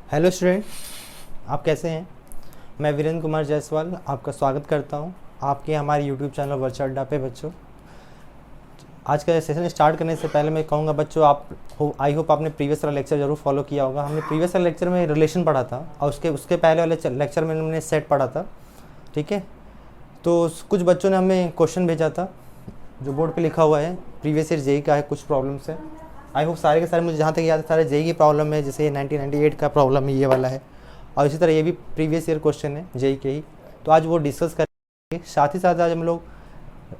Hello student, आप कैसे हैं। मैं वीरेंद्र कुमार जायसवाल आपका स्वागत करता हूं आपके हमारे यूट्यूब चैनल वर्चुअल अड्डा पे। बच्चों, आज का सेशन स्टार्ट करने से पहले मैं कहूँगा बच्चों, आई होप आपने प्रीवियस वाला लेक्चर जरूर फॉलो किया होगा। हमने प्रीवियस वाले लेक्चर में रिलेशन पढ़ा था और उसके पहले वाले लेक्चर में हमने सेट पढ़ा था। ठीक है, तो कुछ बच्चों ने हमें क्वेश्चन भेजा था जो बोर्ड पे लिखा हुआ है, प्रीवियस ईयर जेई का है, कुछ प्रॉब्लम्स है। आई होप सारे के सारे, मुझे जहाँ तक याद है, सारे जेई की प्रॉब्लम है। जैसे 1998 का प्रॉब्लम है, ये वाला है, और इसी तरह ये भी प्रीवियस ईयर क्वेश्चन है जेई के ही। तो आज वो डिस्कस करेंगे। साथ ही साथ आज हम लोग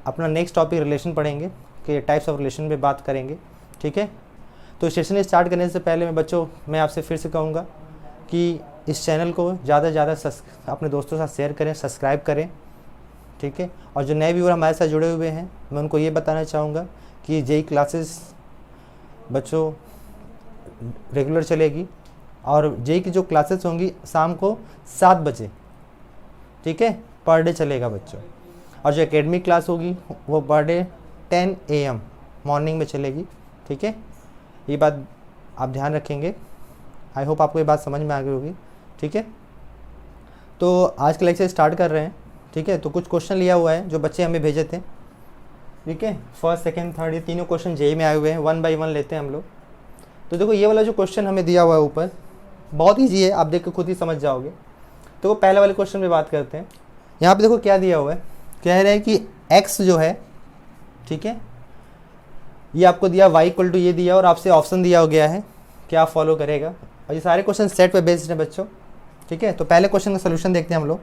अपना नेक्स्ट टॉपिक रिलेशन पढ़ेंगे कि टाइप्स ऑफ रिलेशन पे बात करेंगे। ठीक है, तो सेशन स्टार्ट करने से पहले मैं आपसे फिर से कहूँगा कि इस चैनल को ज़्यादा से ज़्यादा अपने दोस्तों के साथ शेयर करें, सब्सक्राइब करें। ठीक है, और जो नए व्यूअर हमारे साथ जुड़े हुए हैं, मैं उनको ये बताना चाहूँगा कि जेई क्लासेस बच्चों रेगुलर चलेगी और जेई की जो क्लासेस होंगी शाम को 7 बजे, ठीक है, पर डे चलेगा बच्चों। और जो एकेडमिक क्लास होगी वो पर डे 10 AM मॉर्निंग में चलेगी। ठीक है, ये बात आप ध्यान रखेंगे। आई होप आपको ये बात समझ में आ गई होगी। ठीक है, तो आज का लेक्चर स्टार्ट कर रहे हैं। ठीक है, तो कुछ क्वेश्चन लिया हुआ है जो बच्चे हमें भेजे थे। ठीक है, फर्स्ट सेकंड थर्ड ये तीनों क्वेश्चन जेई में आए हुए हैं। 1 बाय 1 लेते हैं हम लोग। तो देखो, ये वाला जो क्वेश्चन हमें दिया हुआ है ऊपर, बहुत ईजी है, आप देख के खुद ही समझ जाओगे। तो पहले वाले क्वेश्चन पे बात करते हैं। यहाँ पे देखो क्या दिया हुआ है, कह रहे हैं कि x जो है, ठीक है, ये आपको दिया y इक्वल टू ये दिया और आपसे ऑप्शन दिया गया है क्या फॉलो करेगा। और ये सारे क्वेश्चन सेट पे बेस्ड हैं बच्चों। ठीक है, तो पहले क्वेश्चन का सोल्यूशन देखते हैं हम लोग।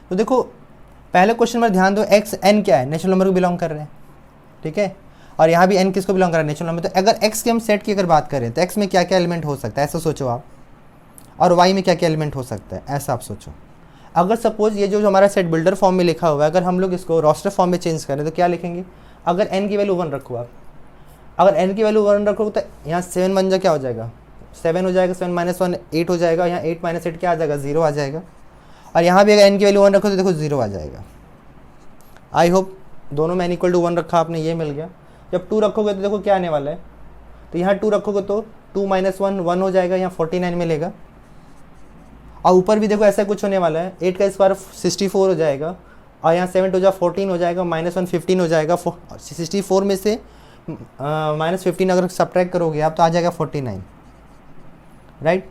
तो देखो, पहले क्वेश्चन में ध्यान दो, x n क्या है, नेचुरल नंबर को बिलोंग कर रहे हैं। ठीक है, और यहाँ भी n किसको बिलोंग कर रहा है, नेचुरल नंबर। तो अगर x की हम सेट की अगर बात करें तो x में क्या क्या एलिमेंट हो सकता है, ऐसा सोचो आप, और y में क्या क्या एलिमेंट हो सकता है, ऐसा आप सोचो। अगर सपोज ये जो हमारा सेट बिल्डर फॉर्म में लिखा हुआ है, अगर हम लोग इसको रोस्टर फॉर्म में चेंज करें तो क्या लिखेंगे। अगर n की वैल्यू 1 रखो आप, अगर n की वैल्यू 1 रखो तो यहाँ 7 बन जा, क्या हो जाएगा, 7 हो जाएगा, 7 - 1 8 हो जाएगा, यहाँ 8 - 8 क्या आ जाएगा, 0 आ जाएगा। और यहाँ भी अगर n की वैल्यू 1 रखो तो देखो 0 आ जाएगा। आई होप दोनों में n इक्वल टू 1 रखा आपने, ये मिल गया। जब 2 रखोगे तो देखो क्या आने वाला है, तो यहाँ 2 रखोगे तो 2 - 1 1 हो जाएगा, यहाँ 49 मिलेगा। और ऊपर भी देखो ऐसा कुछ होने वाला है, 8 का स्क्वायर 64 हो जाएगा, और यहाँ 7 हो 14 हो जाएगा, -1 15 हो जाएगा। 64 में से -15 अगर सब्ट्रैक्ट करोगे आप तो आ जाएगा 49, right.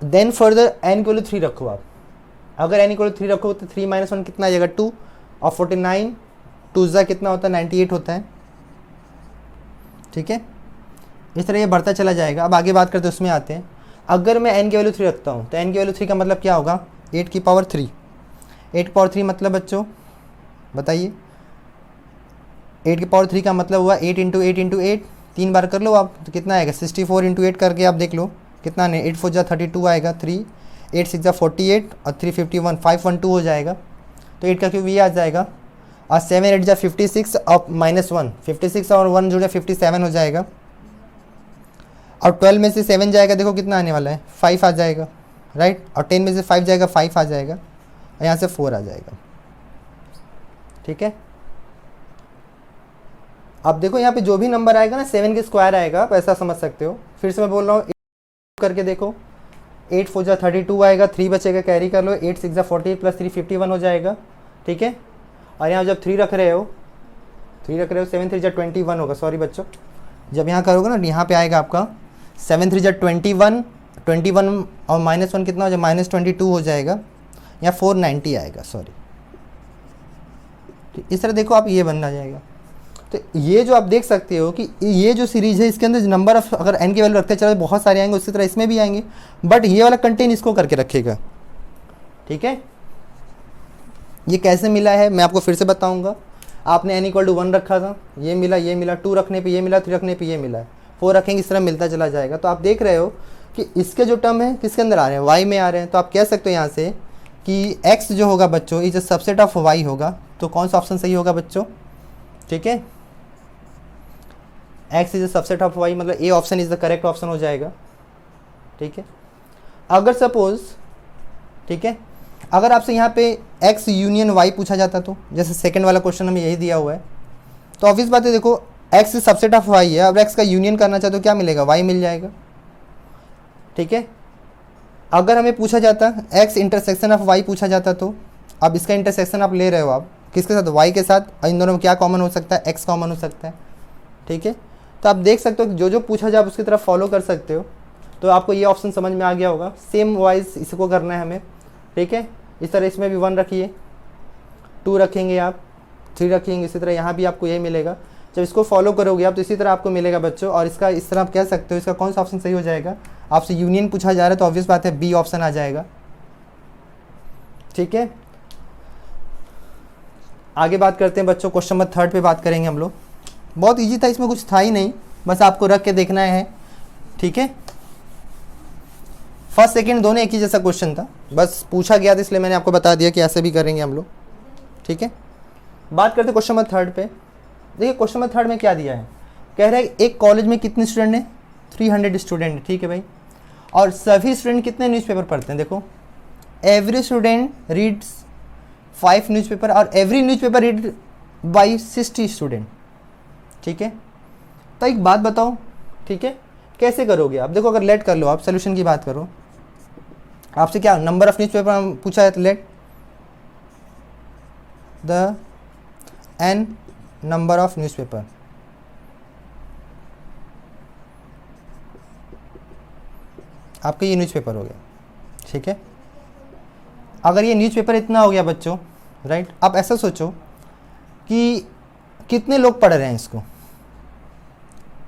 Then further n equal to 3 रखो आप। अगर n इक्वल टू 3 रखो तो 3 - 1 कितना आ जाएगा, 2, और 49 2 जा कितना होता है, 98 होता है। ठीक है, इस तरह ये बढ़ता चला जाएगा। अब आगे बात करते हैं, उसमें आते हैं। अगर मैं n की वैल्यू 3 रखता हूँ तो n की वैल्यू 3 का मतलब क्या होगा, 8 की पावर 3। 8 की पावर 3 मतलब बच्चों बताइए, 8 की पावर 3 का मतलब हुआ 8 × 8 × 8, 3 बार कर लो आप तो कितना आएगा, 64 × 8 करके आप देख लो कितना नहीं, 8 4 जा 32 आएगा, 3 8 6 जा 48 और 3 51 512 हो जाएगा। तो 8 का क्यूब ये आ जाएगा, और 7 8 जा 56 और -1 56 और 1 जुड़े 57 हो जाएगा। और 12 में से 7 जाएगा, देखो कितना आने वाला है, 5 आ जाएगा, राइट। और 10 में से 5 जाएगा, 5 आ जाएगा, और यहाँ से 4 आ जाएगा। ठीक है, अब देखो यहाँ पे जो भी नंबर आएगा ना 7 के स्क्वायर आएगा, आप ऐसा समझ सकते हो। फिर से मैं बोल रहा हूँ, करके देखो, 8 4 जा 32 आएगा, 3 बचेगा, कैरी कर लो, 8 6 जा 48 + 3 51 हो जाएगा। ठीक है, और यहाँ जब 3 रख रहे हो 7 3 जा 21 होगा, सॉरी बच्चों, जब यहाँ करोगे ना यहाँ पे आएगा आपका 7 3 जा 21 21 और -1 कितना हो जाएगा, -22 हो जाएगा, यहाँ 490 आएगा, सॉरी। तो इस तरह देखो आप, ये बनना जाएगा। तो ये जो आप देख सकते हो कि ये जो सीरीज है इसके अंदर नंबर ऑफ अगर n की वैल्यू रखते चलो बहुत सारे आएंगे, उसी तरह इसमें भी आएंगे, बट ये वाला कंटेन इसको करके रखेगा। ठीक है, ये कैसे मिला है मैं आपको फिर से बताऊंगा। आपने n इक्वल टू 1 रखा था, ये मिला 2 रखने पे ये मिला, 3 रखने पे ये मिला, 4 रखेंगे, इस तरह मिलता चला जाएगा। तो आप देख रहे हो कि इसके जो टर्म है किसके अंदर आ रहे हैं, y में आ रहे हैं। तो आप कह सकते हो यहाँ से कि x जो होगा बच्चों is a subset of y होगा। तो कौन सा ऑप्शन सही होगा बच्चों, ठीक है, x is a subset of y, मतलब A option is the correct option हो जाएगा। ठीक है, अगर सपोज, ठीक है, अगर आपसे यहाँ पे x यूनियन y पूछा जाता, तो जैसे सेकंड वाला क्वेश्चन हमें यही दिया हुआ है, तो ऑब्वियस बात है, देखो x सबसेट ऑफ y है, अब x का यूनियन करना चाहते हो क्या मिलेगा, y मिल जाएगा। ठीक है। अगर हमें पूछा जाता x इंटरसेक्शन ऑफ y पूछा जाता, तो अब इसका इंटरसेक्शन आप ले रहे हो, आप किसके साथ, y के साथ, और इन दोनों में क्या कॉमन हो सकता है, x कॉमन हो सकता है। ठीक है, तो आप देख सकते हो कि जो जो पूछा जाए आप उसकी तरफ फॉलो कर सकते हो। तो आपको ये ऑप्शन समझ में आ गया होगा। सेम वाइज इसको करना है हमें। ठीक है, इस तरह इसमें भी 1 रखिए, 2 रखेंगे आप, 3 रखेंगे, इसी तरह यहाँ भी आपको यही मिलेगा। जब इसको फॉलो करोगे आप तो इसी तरह आपको मिलेगा बच्चों। और इसका इस तरह आप कह सकते हो इसका कौन सा ऑप्शन सही हो जाएगा। आपसे यूनियन पूछा जा रहा है तो ऑब्वियस बात है बी ऑप्शन आ जाएगा। ठीक है, आगे बात करते हैं बच्चों, क्वेश्चन नंबर 3 पे बात करेंगे हम लोग। बहुत इजी था, इसमें कुछ था ही नहीं, बस आपको रख के देखना है। ठीक है, फर्स्ट सेकंड दोनों एक ही जैसा क्वेश्चन था, बस पूछा गया था इसलिए मैंने आपको बता दिया कि ऐसे भी करेंगे हम लोग। ठीक है, बात करते हैं क्वेश्चन नंबर 3 पे। देखिए क्वेश्चन नंबर 3 में क्या दिया है, कह रहा है एक कॉलेज में कितने स्टूडेंट हैं, 300 स्टूडेंट है। ठीक है भाई, और सभी स्टूडेंट कितने न्यूज़पेपर पढ़ते हैं। देखो एवरी स्टूडेंट रीड्स 5 न्यूज़पेपर और every newspaper read by 60 student. ठीक है, तो एक बात बताओ, ठीक है, कैसे करोगे आप। देखो अगर लेट कर लो, आप सोल्यूशन की बात करो, आपसे क्या नंबर ऑफ न्यूज़पेपर पूछा है, तो let the n number of newspaper. आपका ये न्यूज़पेपर हो गया। ठीक है, अगर ये न्यूज़पेपर इतना हो गया बच्चों, राइट, आप ऐसा सोचो कि कितने लोग पढ़ रहे हैं इसको।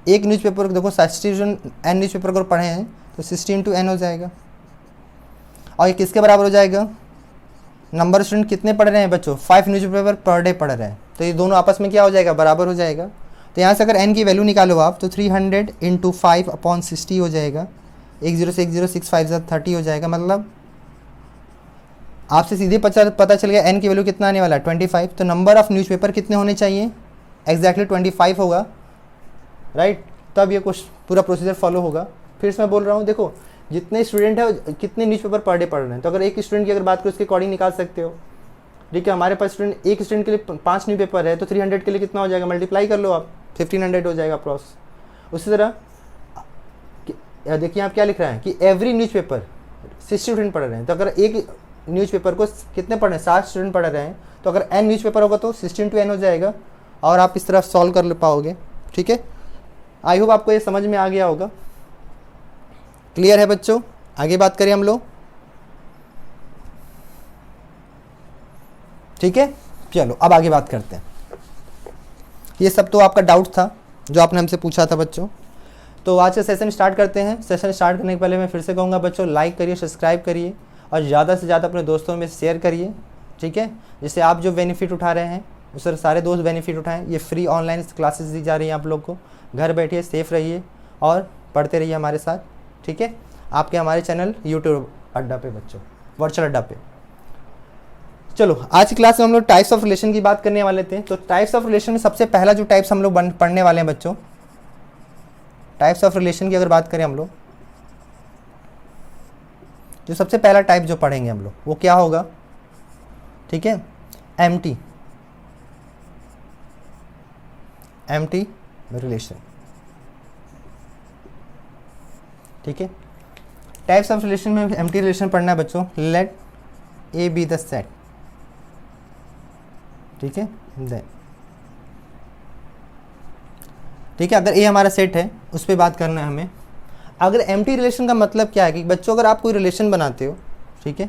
एक न्यूज़पेपर देखो 60 n न्यूज़पेपर को पढ़े हैं तो 60 × n हो जाएगा। और ये किसके बराबर हो जाएगा, नंबर स्टूडेंट कितने पढ़ रहे हैं बच्चों, 5 न्यूज़पेपर पर डे पढ़ रहे हैं, तो ये दोनों आपस में क्या हो जाएगा, बराबर हो जाएगा। तो यहाँ से अगर n की वैल्यू निकालो आप तो 300 × 5/60 हो जाएगा। 1 0 से 1 0 6 5 30 हो जाएगा। मतलब आपसे सीधे पता चल गया n की वैल्यू कितना आने वाला है, 25। तो नंबर ऑफ न्यूज़पेपर कितने होने चाहिए, एग्जैक्टली 25 होगा, राइट। तब ये कुछ पूरा प्रोसीजर फॉलो होगा। फिर से मैं बोल रहा हूँ, देखो जितने स्टूडेंट है कितने न्यूज़पेपर पर डे पढ़ रहे हैं, तो अगर एक स्टूडेंट की अगर बात करो उसके अकॉर्डिंग निकाल सकते हो। ठीक है, हमारे पास स्टूडेंट एक स्टूडेंट के लिए 5 न्यूज़पेपर है तो 300 के लिए कितना हो जाएगा, मल्टीप्लाई कर लो आप, 1500 हो जाएगा अप्रॉक्स। उसी तरह देखिए आप क्या लिख रहे हैं कि एवरी न्यूज़पेपर 60 स्टूडेंट पढ़ रहे हैं, तो अगर एक न्यूज़पेपर को कितने पढ़ रहे हैं, 60 स्टूडेंट पढ़ रहे हैं, तो अगर n न्यूज़पेपर होगा तो 16 × n हो जाएगा। और आप इस तरह सॉल्व कर पाओगे। ठीक है, आई होप आपको ये समझ में आ गया होगा। क्लियर है बच्चों, आगे बात करें हम लोग। ठीक है, चलो अब आगे बात करते हैं। ये सब तो आपका डाउट था जो आपने हमसे पूछा था बच्चों। तो आज का सेशन स्टार्ट करते हैं। सेशन स्टार्ट करने के पहले मैं फिर से कहूँगा बच्चों, लाइक करिए, सब्सक्राइब करिए और ज़्यादा से ज़्यादा अपने दोस्तों में शेयर करिए। ठीक है, जिससे आप जो बेनिफिट उठा रहे हैं उससे सारे दोस्त बेनिफिट उठाएं। ये फ्री ऑनलाइन क्लासेस दी जा रही हैं आप लोग को। घर बैठिए, सेफ रहिए और पढ़ते रहिए हमारे साथ। ठीक है, आपके हमारे चैनल यूट्यूब अड्डा पे बच्चों, वर्चुअल अड्डा पे। चलो आज की क्लास में हम लोग टाइप्स ऑफ रिलेशन की बात करने वाले थे। तो टाइप्स ऑफ रिलेशन में सबसे पहला जो टाइप्स हम लोग पढ़ने वाले हैं बच्चों, टाइप्स ऑफ रिलेशन की अगर बात करें हम लोग, जो सबसे पहला टाइप जो पढ़ेंगे हम लोग वो क्या होगा, ठीक है, एम्प्टी रिलेशन। ठीक है, टाइप्स ऑफ रिलेशन में एम्प्टी रिलेशन पढ़ना है बच्चों। Let A B the set. ठीक है, देन ठीक है, अगर ए हमारा सेट है उस पर बात करना है हमें। अगर एम्प्टी रिलेशन का मतलब क्या है कि बच्चों अगर आप कोई रिलेशन बनाते हो, ठीक है,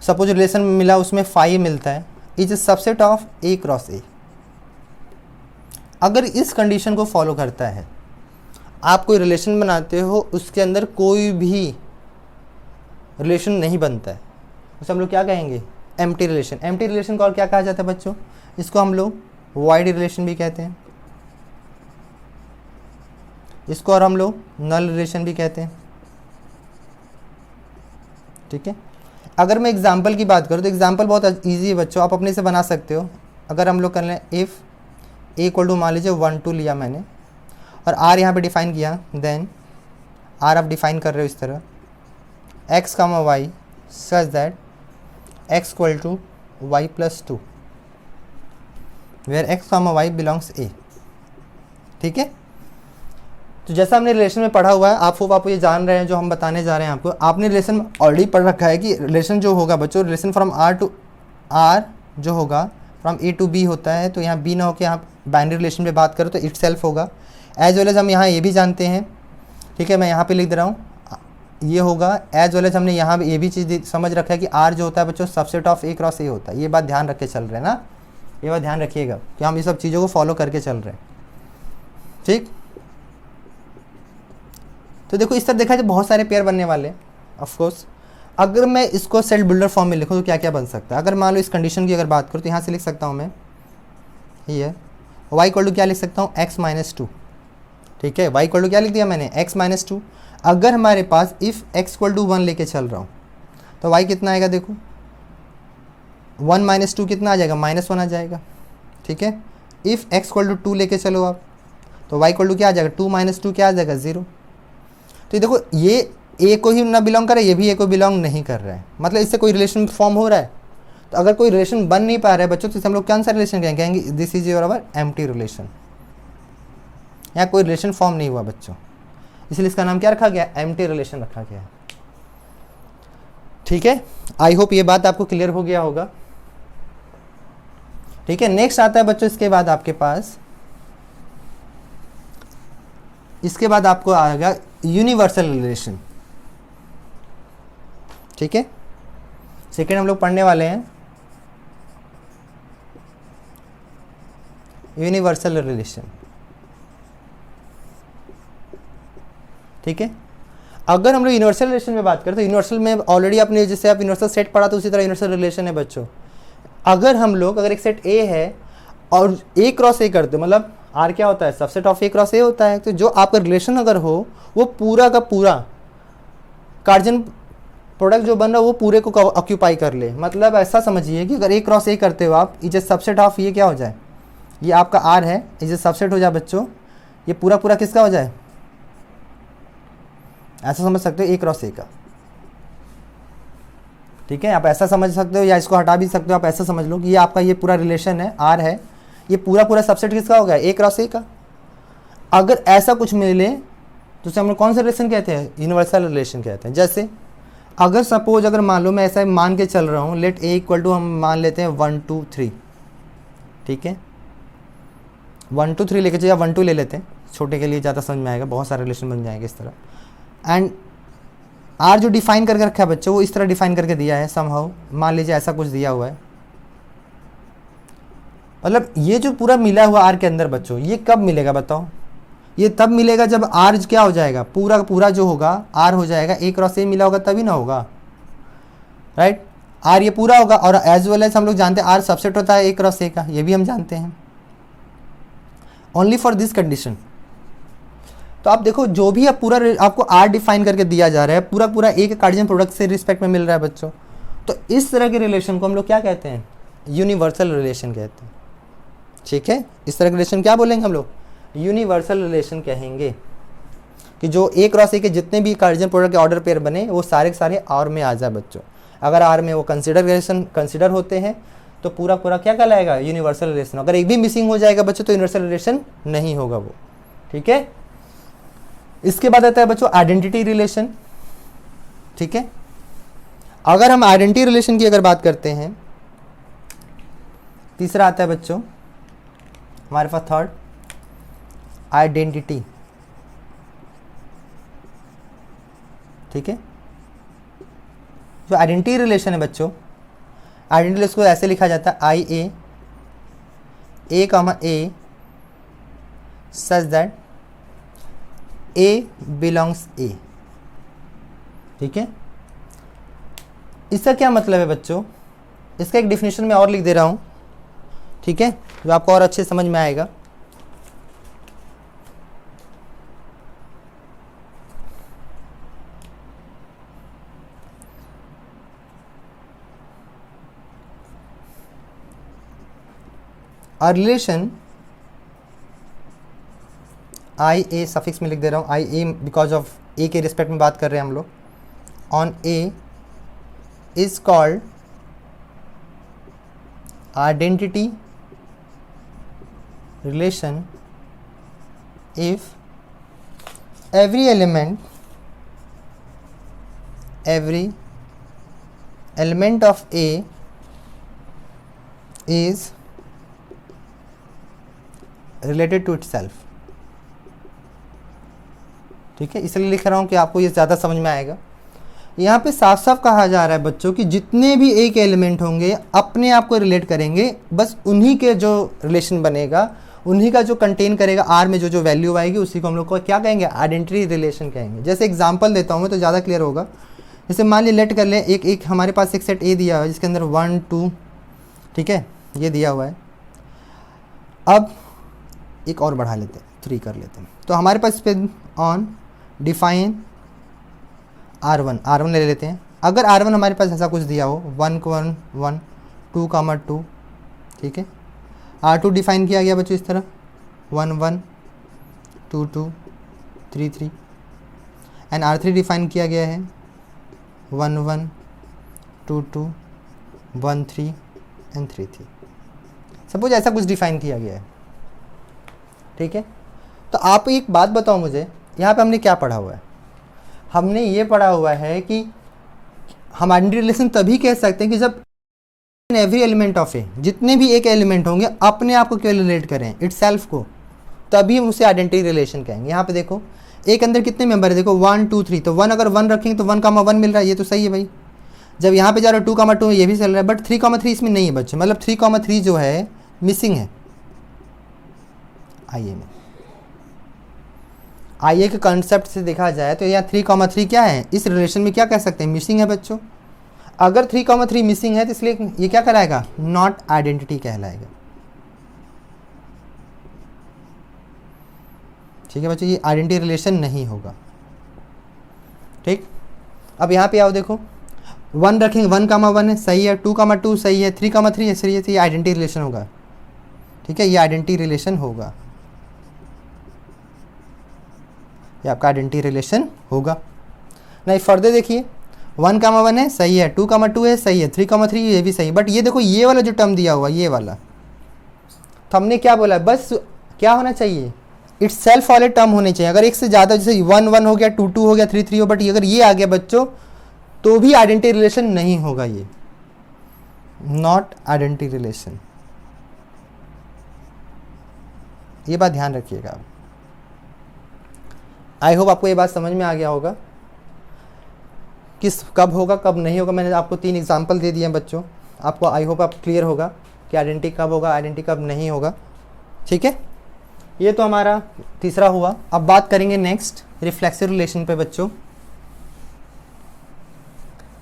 सपोज रिलेशन मिला उसमें 5 मिलता है, is subset of A cross ए। अगर इस कंडीशन को फॉलो करता है, आप कोई रिलेशन बनाते हो उसके अंदर कोई भी रिलेशन नहीं बनता है, उसे हम लोग क्या कहेंगे, एम्प्टी रिलेशन। एम्प्टी रिलेशन को और क्या कहा जाता है बच्चों, इसको हम लोग वॉइड रिलेशन भी कहते हैं, इसको और हम लोग नल रिलेशन भी कहते हैं। ठीक है, अगर मैं एग्जाम्पल की बात करूँ तो एग्जाम्पल बहुत ईजी है बच्चों, आप अपने से बना सकते हो। अगर हम लोग कर लें इफ़ ए इक्वल टू मान लीजिए 1 2 लिया मैंने और आर यहाँ पे डिफाइन किया, देन आर आप डिफाइन कर रहे हो इस तरह x comma y such that x equal to y plus 2 where x comma y belongs A. ठीक है, तो जैसा हमने रिलेशन में पढ़ा हुआ है, आप ये जान रहे हैं जो हम बताने जा रहे हैं आपको, आपने रिलेशन ऑलरेडी पढ़ रखा है कि रिलेशन जो होगा बच्चों, relation from R to R जो होगा फ्रॉम ए टू बी होता है, तो यहाँ बी ना होकर यहाँ बाइनरी रिलेशन पे बात करो तो इट सेल्फ होगा। एज वेल एज हम यहाँ ये भी जानते हैं, ठीक है, मैं यहाँ पे लिख दे रहा हूँ, ये होगा। एज वेल एज हमने यहाँ ये भी चीज़ समझ रखा है कि आर जो होता है बच्चों सबसेट ऑफ ए क्रॉस ए होता है। ये बात ध्यान रख के चल रहे हैं ना, ये बात ध्यान रखिएगा कि हम ये सब चीज़ों को फॉलो करके चल रहे हैं, ठीक। तो देखो इस तरह देखा जाए बहुत सारे पेयर बनने वाले हैं। ऑफकोर्स अगर मैं इसको सेट बिल्डर फॉर्म में लिखूँ तो क्या क्या बन सकता है। अगर मान लो इस कंडीशन की अगर बात करूँ तो यहाँ से लिख सकता हूँ मैं ये y इक्वल टू क्या लिख सकता हूँ x माइनस 2, ठीक है। y इक्वल टू क्या लिख दिया मैंने x माइनस 2। अगर हमारे पास इफ़ x इक्वल टू 1 लेके चल रहा हूँ तो y कितना आएगा, देखो 1 माइनस 2 कितना आ जाएगा, -1 आ जाएगा, ठीक है। इफ़ x इक्वल टू 2 लेके चलो आप तो y इक्वल टू क्या आ जाएगा, 2 माइनस 2 क्या आ जाएगा, 0। तो देखो ये ए को ही ना बिलोंग कर रहा है, ये भी ए को बिलोंग नहीं कर रहा है, मतलब इससे कोई रिलेशन फॉर्म हो रहा है। तो अगर कोई रिलेशन बन नहीं पा रहा है बच्चों तो इसे हम लोग कौन सा रिलेशन कहेंगे, this is your our empty relation. यहाँ कोई रिलेशन फॉर्म नहीं हुआ बच्चों, इसलिए इसका नाम क्या रखा गया, एम्प्टी रिलेशन रखा गया है, ठीक है। आई होप ये बात आपको क्लियर हो गया होगा, ठीक है। नेक्स्ट आता है बच्चों इसके बाद आपके पास, इसके बाद आपको आएगा यूनिवर्सल रिलेशन, ठीक है। सेकेंड हम लोग पढ़ने वाले हैं यूनिवर्सल रिलेशन, ठीक है। अगर हम लोग यूनिवर्सल रिलेशन में बात करें तो यूनिवर्सल में ऑलरेडी आपने जैसे आप यूनिवर्सल सेट पढ़ा तो उसी तरह यूनिवर्सल रिलेशन है बच्चों। अगर एक सेट ए है और ए क्रॉस ए करते हो, मतलब आर क्या होता है, सबसेट ऑफ ए क्रॉस ए होता है, तो जो आपका रिलेशन अगर हो वो पूरा का पूरा कार्जन प्रोडक्ट जो बन रहा है वो पूरे को ऑक्यूपाई कर ले। मतलब ऐसा समझिए कि अगर ए क्रॉस ए करते हो आप, ये सबसेट ऑफ ये क्या हो जाए, ये आपका आर है, ये सबसेट हो जाए बच्चों, ये पूरा पूरा किसका हो जाए, ऐसा समझ सकते हो ए क्रॉस ए का, ठीक है। आप ऐसा समझ सकते हो या इसको हटा भी सकते हो, आप ऐसा समझ लो कि ये आपका ये पूरा रिलेशन है, आर है, ये पूरा पूरा सबसेट किसका हो गया, ए क्रॉस ए का। अगर ऐसा कुछ मिले तो उसे हम लोग कौन सा रिलेशन कहते हैं, यूनिवर्सल रिलेशन कहते हैं। जैसे अगर सपोज अगर मान लो मैं ऐसा मान के चल रहा हूँ, लेट ए इक्वल टू हम मान लेते हैं 1 2 3, ठीक है। 1 2 3 लेके चलिए, 1 2 ले लेते हैं, छोटे के लिए ज़्यादा समझ में आएगा, बहुत सारे रिलेशन बन जाएंगे इस तरह। एंड आर जो डिफाइन करके रखा है बच्चों वो इस तरह डिफाइन करके दिया है समहाउ, मान लीजिए ऐसा कुछ दिया हुआ है। मतलब ये जो पूरा मिला हुआ आर के अंदर बच्चों, ये कब मिलेगा बताओ, ये तब मिलेगा जब आर क्या हो जाएगा, पूरा पूरा जो होगा आर हो जाएगा, ए क्रॉस ए मिला होगा तभी ना होगा, राइट। आर ये पूरा होगा और एज वेल एज हम लोग जानते हैं आर सबसेट होता है ए क्रॉस ए का, ये भी हम जानते हैं। Only for this condition. तो आप देखो जो भी आप पूरा आपको आर डिफाइन करके दिया जा रहा है, पूरा पूरा ए के कार्डियन प्रोडक्ट से रिस्पेक्ट में मिल रहा है बच्चों, तो इस तरह के रिलेशन को हम लोग क्या कहते हैं, यूनिवर्सल रिलेशन कहते हैं, ठीक है। इस तरह के रिलेशन क्या बोलेंगे हम लोग, यूनिवर्सल रिलेशन कहेंगे। कि जो ए क्रॉस ए के जितने भी कार्डियन प्रोडक्ट के ऑर्डर पेयर बने वो सारे के सारे आर में आ जाए बच्चों। अगर आर में वो कंसिडर होते हैं तो पूरा पूरा क्या कहलाएगा, यूनिवर्सल रिलेशन। अगर एक भी मिसिंग हो जाएगा बच्चों तो यूनिवर्सल रिलेशन नहीं होगा वो, ठीक है। इसके बाद आता है बच्चों आइडेंटिटी रिलेशन, ठीक है। अगर हम आइडेंटिटी रिलेशन की अगर बात करते हैं, तीसरा आता है बच्चों हमारे पास थर्ड आइडेंटिटी, ठीक है। जो आइडेंटिटी रिलेशन है बच्चों, आइडेंटिटी इसको ऐसे लिखा जाता है I A comma A such that A belongs A, ठीक है। इसका क्या मतलब है बच्चों, इसका एक डिफिनेशन मैं और लिख दे रहा हूं, ठीक है, जो आपको और अच्छे समझ में आएगा। A relation I A suffix में लिख दे रहा हूँ, आई ए बिकॉज ऑफ ए के रिस्पेक्ट में बात कर रहे हैं हम लोग, on A is called identity relation if every element of A is related to itself। ठीक है, इसलिए लिख रहा हूँ कि आपको ये ज़्यादा समझ में आएगा। यहाँ पे साफ साफ कहा जा रहा है बच्चों कि जितने भी एक एलिमेंट होंगे अपने आप को रिलेट करेंगे, बस उन्हीं के जो रिलेशन बनेगा, उन्हीं का जो कंटेन करेगा आर में जो वैल्यू आएगी उसी को हम लोग को क्या कहेंगे, आइडेंटिटी रिलेशन कहेंगे। जैसे एग्जांपल देता हूँ मैं तो ज़्यादा क्लियर होगा। जैसे मान लीजिए लेट कर ले एक हमारे पास एक सेट ए दिया हुआ है जिसके अंदर 1 2, ठीक है, ये दिया हुआ है। अब एक और बढ़ा लेते हैं, 3 कर लेते हैं। तो हमारे पास पे ऑन डिफाइन R1 ले लेते हैं। अगर R1 हमारे पास ऐसा कुछ दिया हो 1 1 1 2 2, ठीक है। R2 डिफाइन किया गया बच्चों इस तरह 1 1 2 2 3 3 एंड R3 डिफाइन किया गया है 1 1 2 2 1 3 एंड 3 3। सपोज ऐसा कुछ डिफाइन किया गया है, ठीक है। तो आप एक बात बताओ मुझे, यहाँ पे हमने क्या पढ़ा हुआ है? हमने ये पढ़ा हुआ है कि हम आइडेंटिटी रिलेशन तभी कह सकते हैं कि जब एवरी एलिमेंट ऑफ ए, जितने भी एक एलिमेंट होंगे अपने आप को क्यों रिलेट करें, इट सेल्फ को, तभी हम उसे आइडेंटिटी रिलेशन कहेंगे। यहाँ पे देखो एक अंदर कितने मेंबर है, देखो 1 2 3, तो 1 अगर 1 रखेंगे तो 1 1 मिल रहा है, ये तो सही है भाई। जब यहाँ पे जा रहा है 2 2 ये भी चल रहा है, बट 3 3 इसमें नहीं है बच्चे, मतलब 3 3 जो है मिसिंग है आईए में। आईए के कॉन्सेप्ट से देखा जाए तो यहाँ 3 3 क्या है, इस रिलेशन में क्या कह सकते हैं, मिसिंग है बच्चों। अगर 3 3 मिसिंग है तो इसलिए ये क्या कहलाएगा, नॉट आइडेंटिटी कहलाएगा। ठीक है बच्चों, ये आइडेंटिटी रिलेशन नहीं होगा। ठीक, अब यहाँ पे आओ, देखो 1 रखेंगे, 1 1 है, सही है, 2 2 सही है, 3 3 है, सही है, तो ये आइडेंटिटी रिलेशन होगा। ठीक है, ये आइडेंटिटी रिलेशन होगा, ये आपका आइडेंटिटी रिलेशन होगा। नहीं फर्दर देखिए 1 1 है, सही है, 2 2 है, सही है, 3 3 ये भी सही है, बट ये देखो ये वाला जो टर्म दिया हुआ ये वाला, तो हमने क्या बोला, बस क्या होना चाहिए, इट्स सेल्फ वाले टर्म होने चाहिए। अगर एक से ज़्यादा, जैसे 1 1 हो गया, 2 2 हो गया, 3 3 हो, बट अगर ये आ गया बच्चों तो भी आइडेंटिटी रिलेशन नहीं होगा, ये नॉट आइडेंटिटी रिलेशन। ये बात ध्यान रखिएगा। आई होप आपको ये बात समझ में आ गया होगा किस कब होगा कब नहीं होगा। मैंने आपको 3 एग्जांपल दे दिए हैं बच्चों, आपको आई होप आप क्लियर होगा कि आइडेंटिटी कब होगा, आइडेंटिटी कब नहीं होगा। ठीक है, ये तो हमारा तीसरा हुआ। अब बात करेंगे नेक्स्ट रिफ्लेक्सिव रिलेशन पे बच्चों।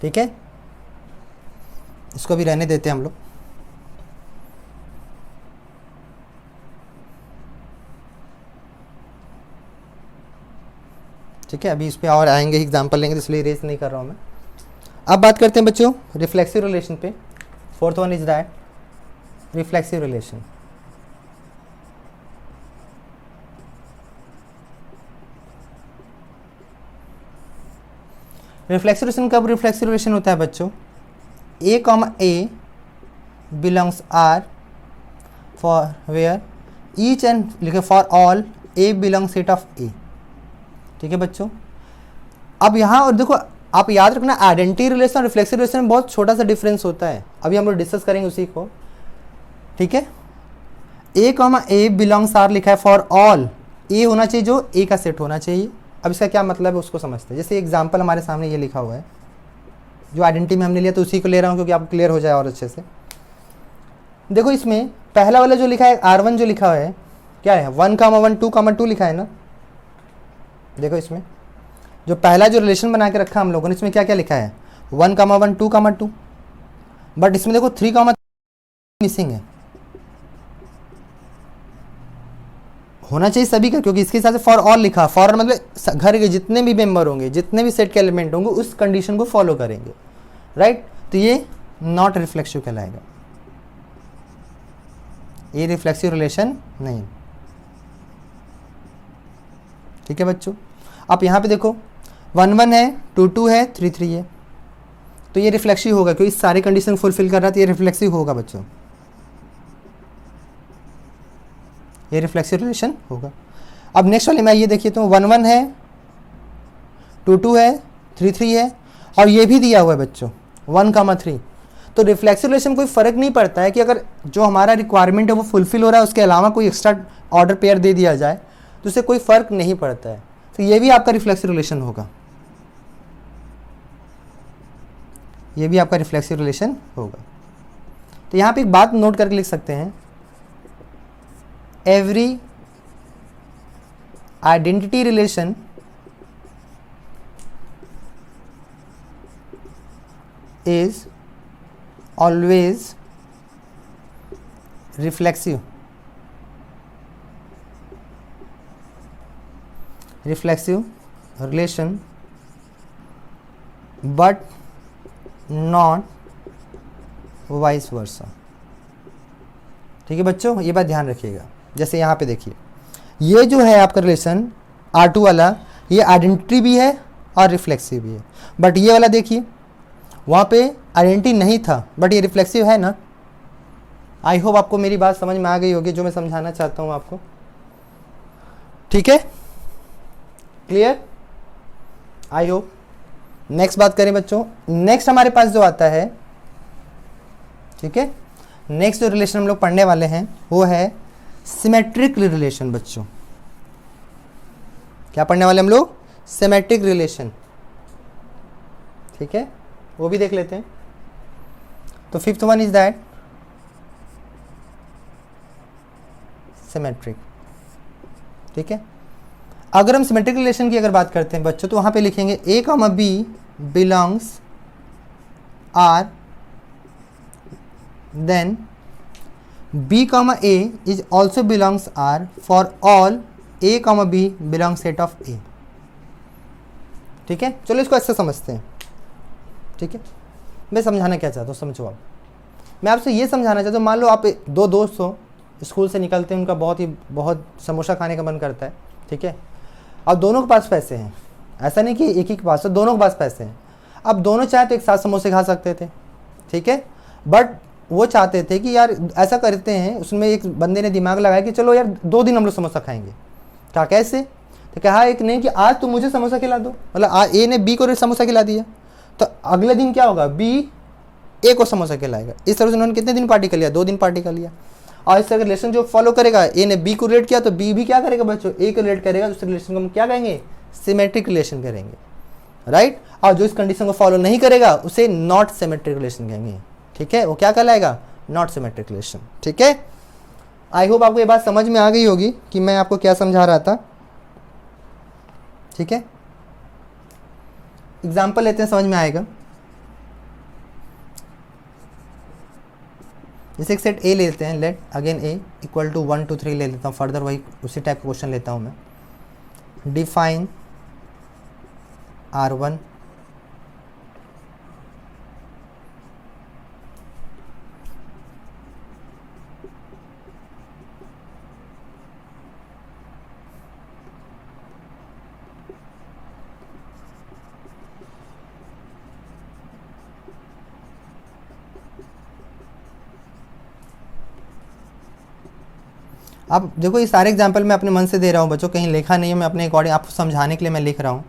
ठीक है, इसको भी रहने देते हैं हम लोग। ठीक है, अभी इस पे और आएंगे एग्जांपल लेंगे, तो इसलिए रेस नहीं कर रहा हूँ मैं। अब बात करते हैं बच्चों रिफ्लेक्सिव रिलेशन पे। 4th one is that reflexive relation. Reflexive relation कब रिफ्लेक्सिव रिलेशन होता है बच्चों, A belongs R for where each and लिखे for all A belongs set of A। ठीक है बच्चों, अब यहाँ और देखो आप याद रखना आइडेंटिटी रिलेशन और रिफ्लेक्सिव रिलेशन में बहुत छोटा सा डिफरेंस होता है, अभी हम लोग डिस्कस करेंगे उसी को। ठीक है, A बिलोंग्स R लिखा है फॉर ऑल, A होना चाहिए जो A का सेट होना चाहिए। अब इसका क्या मतलब है उसको समझते हैं। जैसे एग्जांपल हमारे सामने ये लिखा हुआ है, जो आइडेंटिटी में हमने लिया तो उसी को ले रहा हूँ क्योंकि आपको क्लियर हो जाए और अच्छे से। देखो इसमें पहला वाला जो लिखा है R1 जो लिखा हुआ है क्या है, 1 1 2 2 लिखा है ना। देखो इसमें जो पहला जो रिलेशन बना के रखा हम लोगों ने, इसमें क्या क्या लिखा है, 1 1 2 2, बट इसमें देखो 3 मिसिंग है। होना चाहिए सभी का, क्योंकि इसके हिसाब से फॉर ऑल लिखा, फॉर मतलब घर के जितने भी मेंबर होंगे, जितने भी सेट के एलिमेंट होंगे उस कंडीशन को फॉलो करेंगे, राइट। तो ये नॉट रिफ्लेक्सिव कहलाएगा, ये रिफ्लेक्सिव रिलेशन नहीं। ठीक है बच्चों, आप यहाँ पे देखो 1 1 है, 2 2 है, 3 3 है, तो ये रिफ्लेक्सिव होगा क्योंकि सारे कंडीशन फुलफिल कर रहा है, तो ये रिफ्लेक्सिव होगा बच्चों, ये रिफ्लेक्सिव रिलेशन होगा। अब नेक्स्ट वाले में ये देखिए तो 1 1 है, 2 है, 3 है, और ये भी दिया हुआ है बच्चों 1,3। तो रिफ्लेक्सिव रिलेशन कोई फ़र्क नहीं पड़ता है कि अगर जो हमारा रिक्वायरमेंट है वो फुलफिल हो रहा है, उसके अलावा कोई एक्स्ट्रा ऑर्डर पेयर दे दिया जाए तो उससे कोई फ़र्क नहीं पड़ता है। तो ये भी आपका रिफ्लेक्सिव रिलेशन होगा, ये भी आपका रिफ्लेक्सिव रिलेशन होगा। तो यहाँ पे एक बात नोट करके लिख सकते हैं, every identity relation is always reflexive. Reflexive relation but not vice versa. ठीक है बच्चों, ये बात ध्यान रखिएगा। जैसे यहाँ पे देखिए, ये जो है आपका रिलेशन R2 वाला, ये आइडेंटिटी भी है और रिफ्लेक्सिव भी है। बट ये वाला देखिए, वहाँ पे आइडेंटिटी नहीं था बट ये रिफ्लेक्सिव है ना। आई होप आपको मेरी बात समझ में आ गई होगी जो मैं समझाना चाहता हूँ आपको। ठीक है, क्लियर, आई होप। नेक्स्ट बात करें बच्चों, नेक्स्ट हमारे पास जो आता है, ठीक है, नेक्स्ट जो रिलेशन हम लोग पढ़ने वाले हैं वो है सिमेट्रिक रिलेशन। बच्चों क्या पढ़ने वाले हम लोग? Symmetric relation. ठीक है, वो भी देख लेते हैं। तो fifth one is that symmetric. ठीक है, अगर हम सिमेट्रिक रिलेशन की अगर बात करते हैं बच्चों, तो वहां पे लिखेंगे A, B belongs R, then B, A is also belongs R for all A, B belong set of A। ठीक है, चलो इसको ऐसे समझते हैं। ठीक है, मैं समझाना क्या चाहता हूँ समझो आप। मैं आपसे ये समझाना चाहता हूँ, मान लो आप दो दोस्त हो, स्कूल से निकलते हैं, उनका बहुत समोसा खाने का मन करता है। ठीक है, अब दोनों के पास पैसे हैं, ऐसा नहीं कि एक ही के पास है, दोनों के पास पैसे हैं। अब दोनों चाहे तो एक साथ समोसे खा सकते थे। ठीक है, बट वो चाहते थे कि यार ऐसा करते हैं, उसमें एक बंदे ने दिमाग लगाया कि चलो यार 2 दिन हम लोग समोसा खाएंगे। क्या कैसे? तो कहा एक ने कि आज तुम मुझे समोसा खिला दो, मतलब आज ए ने बी को समोसा खिला दिया, तो अगले दिन क्या होगा, बी ए को समोसा खिलाएगा। इस तरह से उन्होंने कितने दिन पार्टी कर लिया? 2 दिन पार्टी कर लिया। और इस तरह रिलेशन जो फॉलो करेगा, ए ने बी को रिलेट किया तो बी भी क्या करेगा बच्चों, ए को रिलेट करेगा। उस रिलेशन को हम क्या कहेंगे? सिमेट्रिक रिलेशन करेंगे, राइट। और जो इस कंडीशन को फॉलो नहीं करेगा उसे नॉट सिमेट्रिक रिलेशन कहेंगे। ठीक है, वो क्या कहलाएगा? Not symmetric relation. ठीक है, आई होप आपको ये बात समझ में आ गई होगी कि मैं आपको क्या समझा रहा था। ठीक है, एग्जाम्पल लेते हैं, समझ में आएगा। जैसे एक सेट ए ले लेते हैं, let again A equal to 1 2 3 ले लेता हूँ, फर्दर वही उसी टाइप का क्वेश्चन लेता हूँ मैं। डिफाइन R1 अब देखो, ये सारे एग्जाम्पल मैं अपने मन से दे रहा हूँ बच्चों, कहीं लिखा नहीं है, मैं अपने अकॉर्डिंग आपको समझाने के लिए मैं लिख रहा हूँ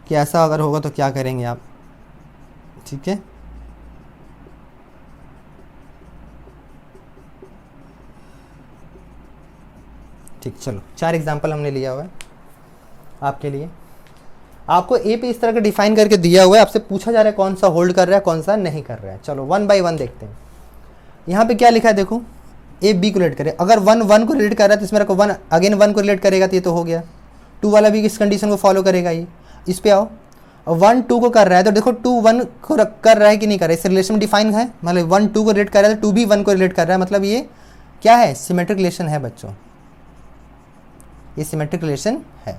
कि ऐसा अगर होगा तो क्या करेंगे आप। ठीक है, ठीक, चलो 4 एग्जाम्पल हमने लिया हुआ है आपके लिए। आपको ए पे इस तरह का डिफाइन करके दिया हुआ है, आपसे पूछा जा रहा है कौन सा होल्ड कर रहा है कौन सा नहीं कर रहा है। चलो 1 बाय 1 देखते हैं। यहाँ पे क्या लिखा है देखो, ए बी को रिलेट करे, अगर 1 1 को रिलेट कर रहा है तो इसमें रखो 1 अगेन 1 को रिलेट करेगा तो ये तो हो गया। 2 वाला भी इस कंडीशन को फॉलो करेगा। ये इस पे आओ, 1 2 को कर रहा है तो देखो 2 1 को कर रहा है कि नहीं कर रहा है, इस रिलेशन में डिफाइन है, मतलब 1 2 को रिलेट कर रहा है तो 2 भी 1 को रिलेट कर रहा है, मतलब ये क्या है? सिमेट्रिक रिलेशन है बच्चों, ये सिमेट्रिक रिलेशन है,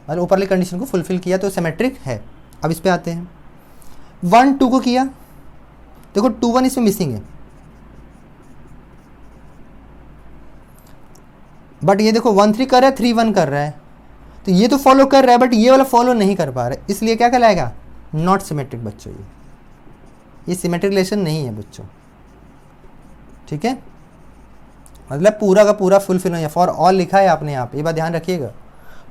मतलब ऊपर वाली कंडीशन को फुलफिल किया तो सिमेट्रिक है। अब इस पे आते हैं, 1 2 को किया, देखो 2 1 इसमें मिसिंग है, बट ये देखो 1 3 कर रहा है, 3 1 कर रहा है, तो ये तो फॉलो कर रहा है बट ये वाला फॉलो नहीं कर पा रहा है, इसलिए क्या कहलाएगा? नॉट सिमेट्रिक बच्चों। ये सिमेट्रिक रिलेशन नहीं है बच्चों। ठीक है, मतलब पूरा का पूरा फुलफिल नहीं है। फॉर ऑल लिखा है आपने यहाँ पे, ये बात ध्यान रखिएगा,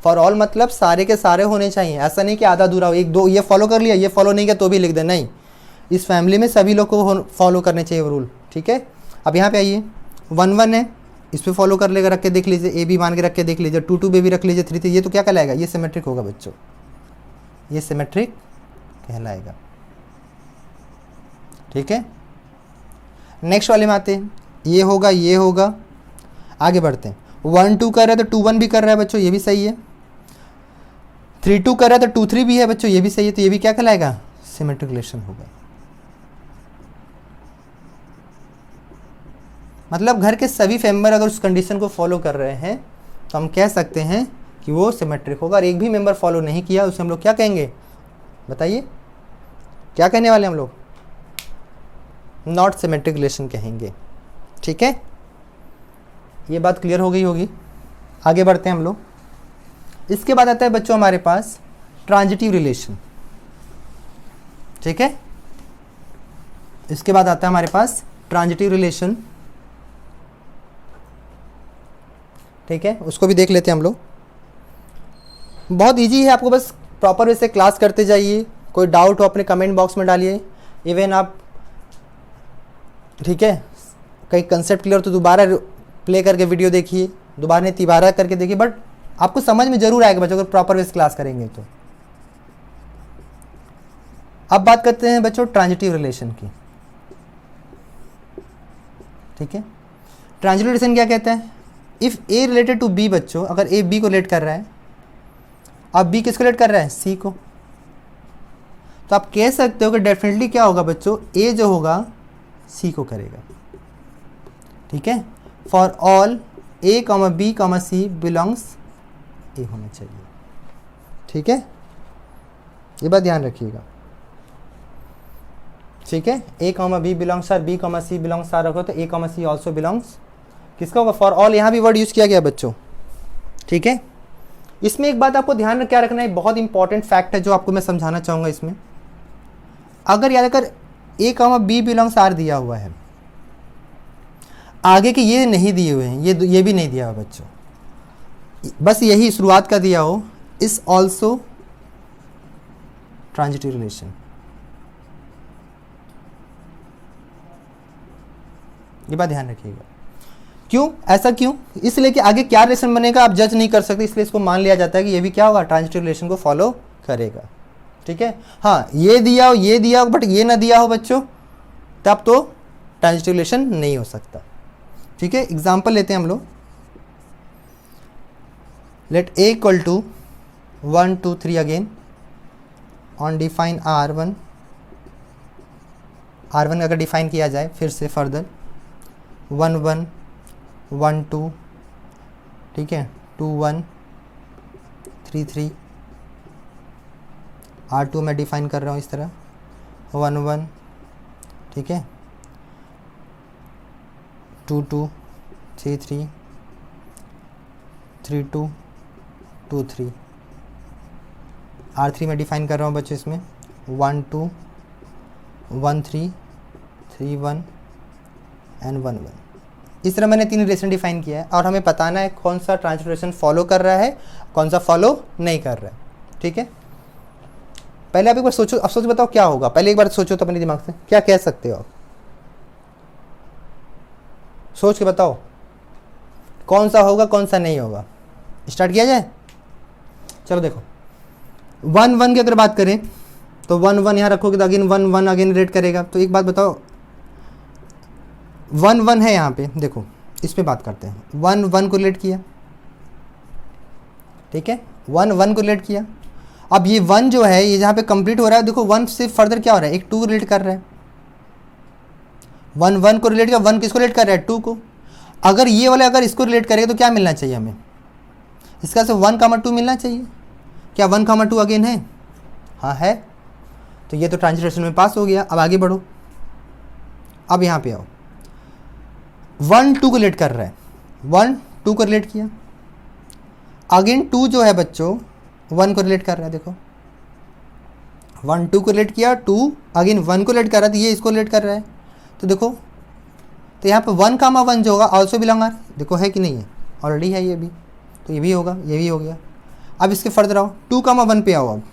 फॉर ऑल मतलब सारे के सारे होने चाहिए, ऐसा नहीं कि आधा अधूरा हो, एक दो ये फॉलो कर लिया, ये फॉलो नहीं किया तो भी लिख दे, नहीं, इस फैमिली में सभी लोग को फॉलो करने चाहिए वो रूल, ठीक है। अब यहाँ पे आइए, 1 1 है, इस पर फॉलो कर लेगा, रख के देख लीजिए, ए बी मान के रख के देख लीजिए, 2 2 भी रख लीजिए, 3 3, ये तो क्या कहलाएगा, ये सिमेट्रिक होगा बच्चों, ये सिमेट्रिक कहलाएगा, ठीक है। नेक्स्ट वाले में आते हैं, ये होगा, ये होगा, आगे बढ़ते हैं। 1 2 कर रहा है तो 2 1 भी कर रहा है बच्चों, ये भी सही है। 3 2 कर रहा है तो 2 3 भी है बच्चों, ये भी सही है, तो ये भी क्या कहलाएगा, सिमेट्रिक रिलेशन होगा। मतलब घर के सभी मेंबर अगर उस कंडीशन को फॉलो कर रहे हैं तो हम कह सकते हैं कि वो सिमेट्रिक होगा। और एक भी मेंबर फॉलो नहीं किया उसे हम लोग क्या कहेंगे, बताइए क्या कहने वाले हम लोग, नॉट सिमेट्रिक रिलेशन कहेंगे, ठीक है। ये बात क्लियर हो गई होगी। आगे बढ़ते हैं हम लोग। इसके बाद आता है बच्चों हमारे पास ट्रांजिटिव रिलेशन, ठीक है। इसके बाद आता है हमारे पास ट्रांजिटिव रिलेशन, ठीक है, उसको भी देख लेते हैं हम लोग। बहुत इजी है, आपको बस प्रॉपर वे से क्लास करते जाइए, कोई डाउट हो अपने कमेंट बॉक्स में डालिए, इवन आप, ठीक है, कई कंसेप्ट क्लियर तो दोबारा प्ले करके वीडियो देखिए, दोबारा नहीं तिबारा करके देखिए, बट आपको समझ में जरूर आएगा बच्चों अगर प्रॉपर वे से क्लास करेंगे तो। अब बात करते हैं बच्चों ट्रांजिटिव रिलेशन की, ठीक है। ट्रांजिटिव रिलेशन क्या कहता है, if A related to B, बच्चों अगर ए बी को रिलेट कर रहा है, अब बी किसको रिलेट कर रहा है, सी को, तो आप कह सकते हो कि डेफिनेटली क्या होगा बच्चों, ए जो होगा सी को करेगा, ठीक है। For all A comma B comma C belongs A होना चाहिए, ठीक है, ये बात ध्यान रखिएगा, ठीक है। A comma B belongs R, B comma C belongs R रखो तो A comma C also belongs किसका होगा, फॉर ऑल। यहाँ भी वर्ड यूज किया गया बच्चों, ठीक है। इसमें एक बात आपको ध्यान क्या रखना है, बहुत इंपॉर्टेंट फैक्ट है जो आपको मैं समझाना चाहूँगा इसमें। अगर याद कर ए कॉमा बी बिलोंग्स आर दिया हुआ है, आगे के ये नहीं दिए हुए हैं, ये भी नहीं दिया हुआ बच्चों, बस यही शुरुआत का दिया हो, इस ऑल्सो ट्रांजिटिव रिलेशन, ये बात ध्यान रखिएगा। क्यों, ऐसा क्यों, इसलिए कि आगे क्या रिलेशन बनेगा आप जज नहीं कर सकते, इसलिए इसको मान लिया जाता है कि ये भी क्या होगा, ट्रांजिटिव रिलेशन को फॉलो करेगा, ठीक है। हाँ, ये दिया हो, ये दिया हो, बट ये ना दिया हो बच्चों, तब तो ट्रांजिटिव रिलेशन नहीं हो सकता, ठीक है। एग्जाम्पल लेते हैं हम लोग, let A equal to 1 2 3 again on define R1 अगर डिफाइन किया जाए फिर से फर्दर 1 1 1 2, ठीक है, 2 1 3 3, R2 में डिफाइन कर रहा हूँ इस तरह 1 1, ठीक है, 2 2 3 3 3 2 2 3, R3 में डिफाइन कर रहा हूँ बच्चों इसमें 1 2 1 3 3 1 एंड 1 1। इस तरह मैंने 3 रिलेशन डिफाइन किया है और हमें बताना है कौन सा ट्रांजिटिव रिलेशन फॉलो कर रहा है, कौन सा फॉलो नहीं कर रहा है, ठीक है। पहले आप एक बार सोचो, अब सोच बताओ क्या होगा, पहले एक बार सोचो तो अपने दिमाग से क्या कह सकते हो आप, सोच के बताओ कौन सा होगा कौन सा नहीं होगा। स्टार्ट किया जाए, चलो देखो 1 1 की अगर बात करें तो 1 1 यहाँ रखोगे तो अगेन 1 1 अगेन रेट करेगा। तो एक बात बताओ, 1 1 है यहाँ पे, देखो इस पे बात करते हैं, 1 1 को रिलेट किया, ठीक है, 1 1 को रिलेट किया। अब ये 1 जो है ये जहाँ पे कंप्लीट हो रहा है, देखो 1 से फर्दर क्या हो रहा है, एक 2 रिलेट कर रहा है, 1 1 को रिलेट किया, 1 किसको रिलेट कर रहा है, 2 को। अगर ये वाला अगर इसको रिलेट करेगा तो क्या मिलना चाहिए हमें, इसका से 1 2 मिलना चाहिए। क्या 1 2 अगेन है, हाँ है, तो ये तो ट्रांजिटिव रिलेशन में पास हो गया। अब आगे बढ़ो, अब यहाँ पे आओ, 1 2 को रिलेट कर रहा है, 1 2 को रिलेट किया, अगेन 2 जो है बच्चों 1 को रिलेट कर रहा है, देखो 1 2 को रिलेट किया, 2 अगेन 1 को रिलेट कर रहा है, तो ये इसको रिलेट कर रहा है। तो देखो तो यहाँ पे 1 1 जो होगा ऑल्सो बिलोंग आर, देखो है कि नहीं है, ऑलरेडी है ये भी, तो ये भी होगा, ये भी हो गया। अब इसके फर्दर आओ, 2,1 पे आओ। अब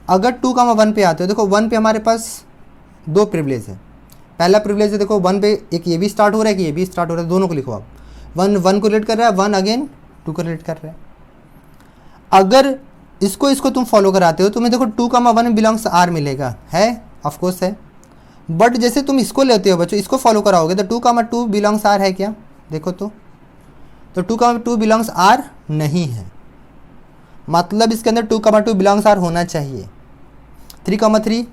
अगर 2,1 पे आते हो, देखो 1 पे हमारे पास दो प्रिविलेज है। पहला प्रिविलेज है, देखो 1 पे एक ये भी स्टार्ट हो रहा है, कि ये भी स्टार्ट हो रहा है, दोनों को लिखो आप। 1 को रिलेट कर रहा है, 1 अगेन 2 को रिलेट कर रहा है। अगर इसको तुम फॉलो कराते हो, तुम्हें देखो 2,1 बिलोंग्स आर मिलेगा, है ऑफकोर्स है। बट जैसे तुम इसको लेते हो बच्चों, इसको फॉलो कराओगे तो 2,2 बिलोंग्स आर है क्या? देखो तो 2,2 बिलोंग्स आर नहीं है, मतलब इसके अंदर 2,2 बिलोंग्स आर होना चाहिए। 3,3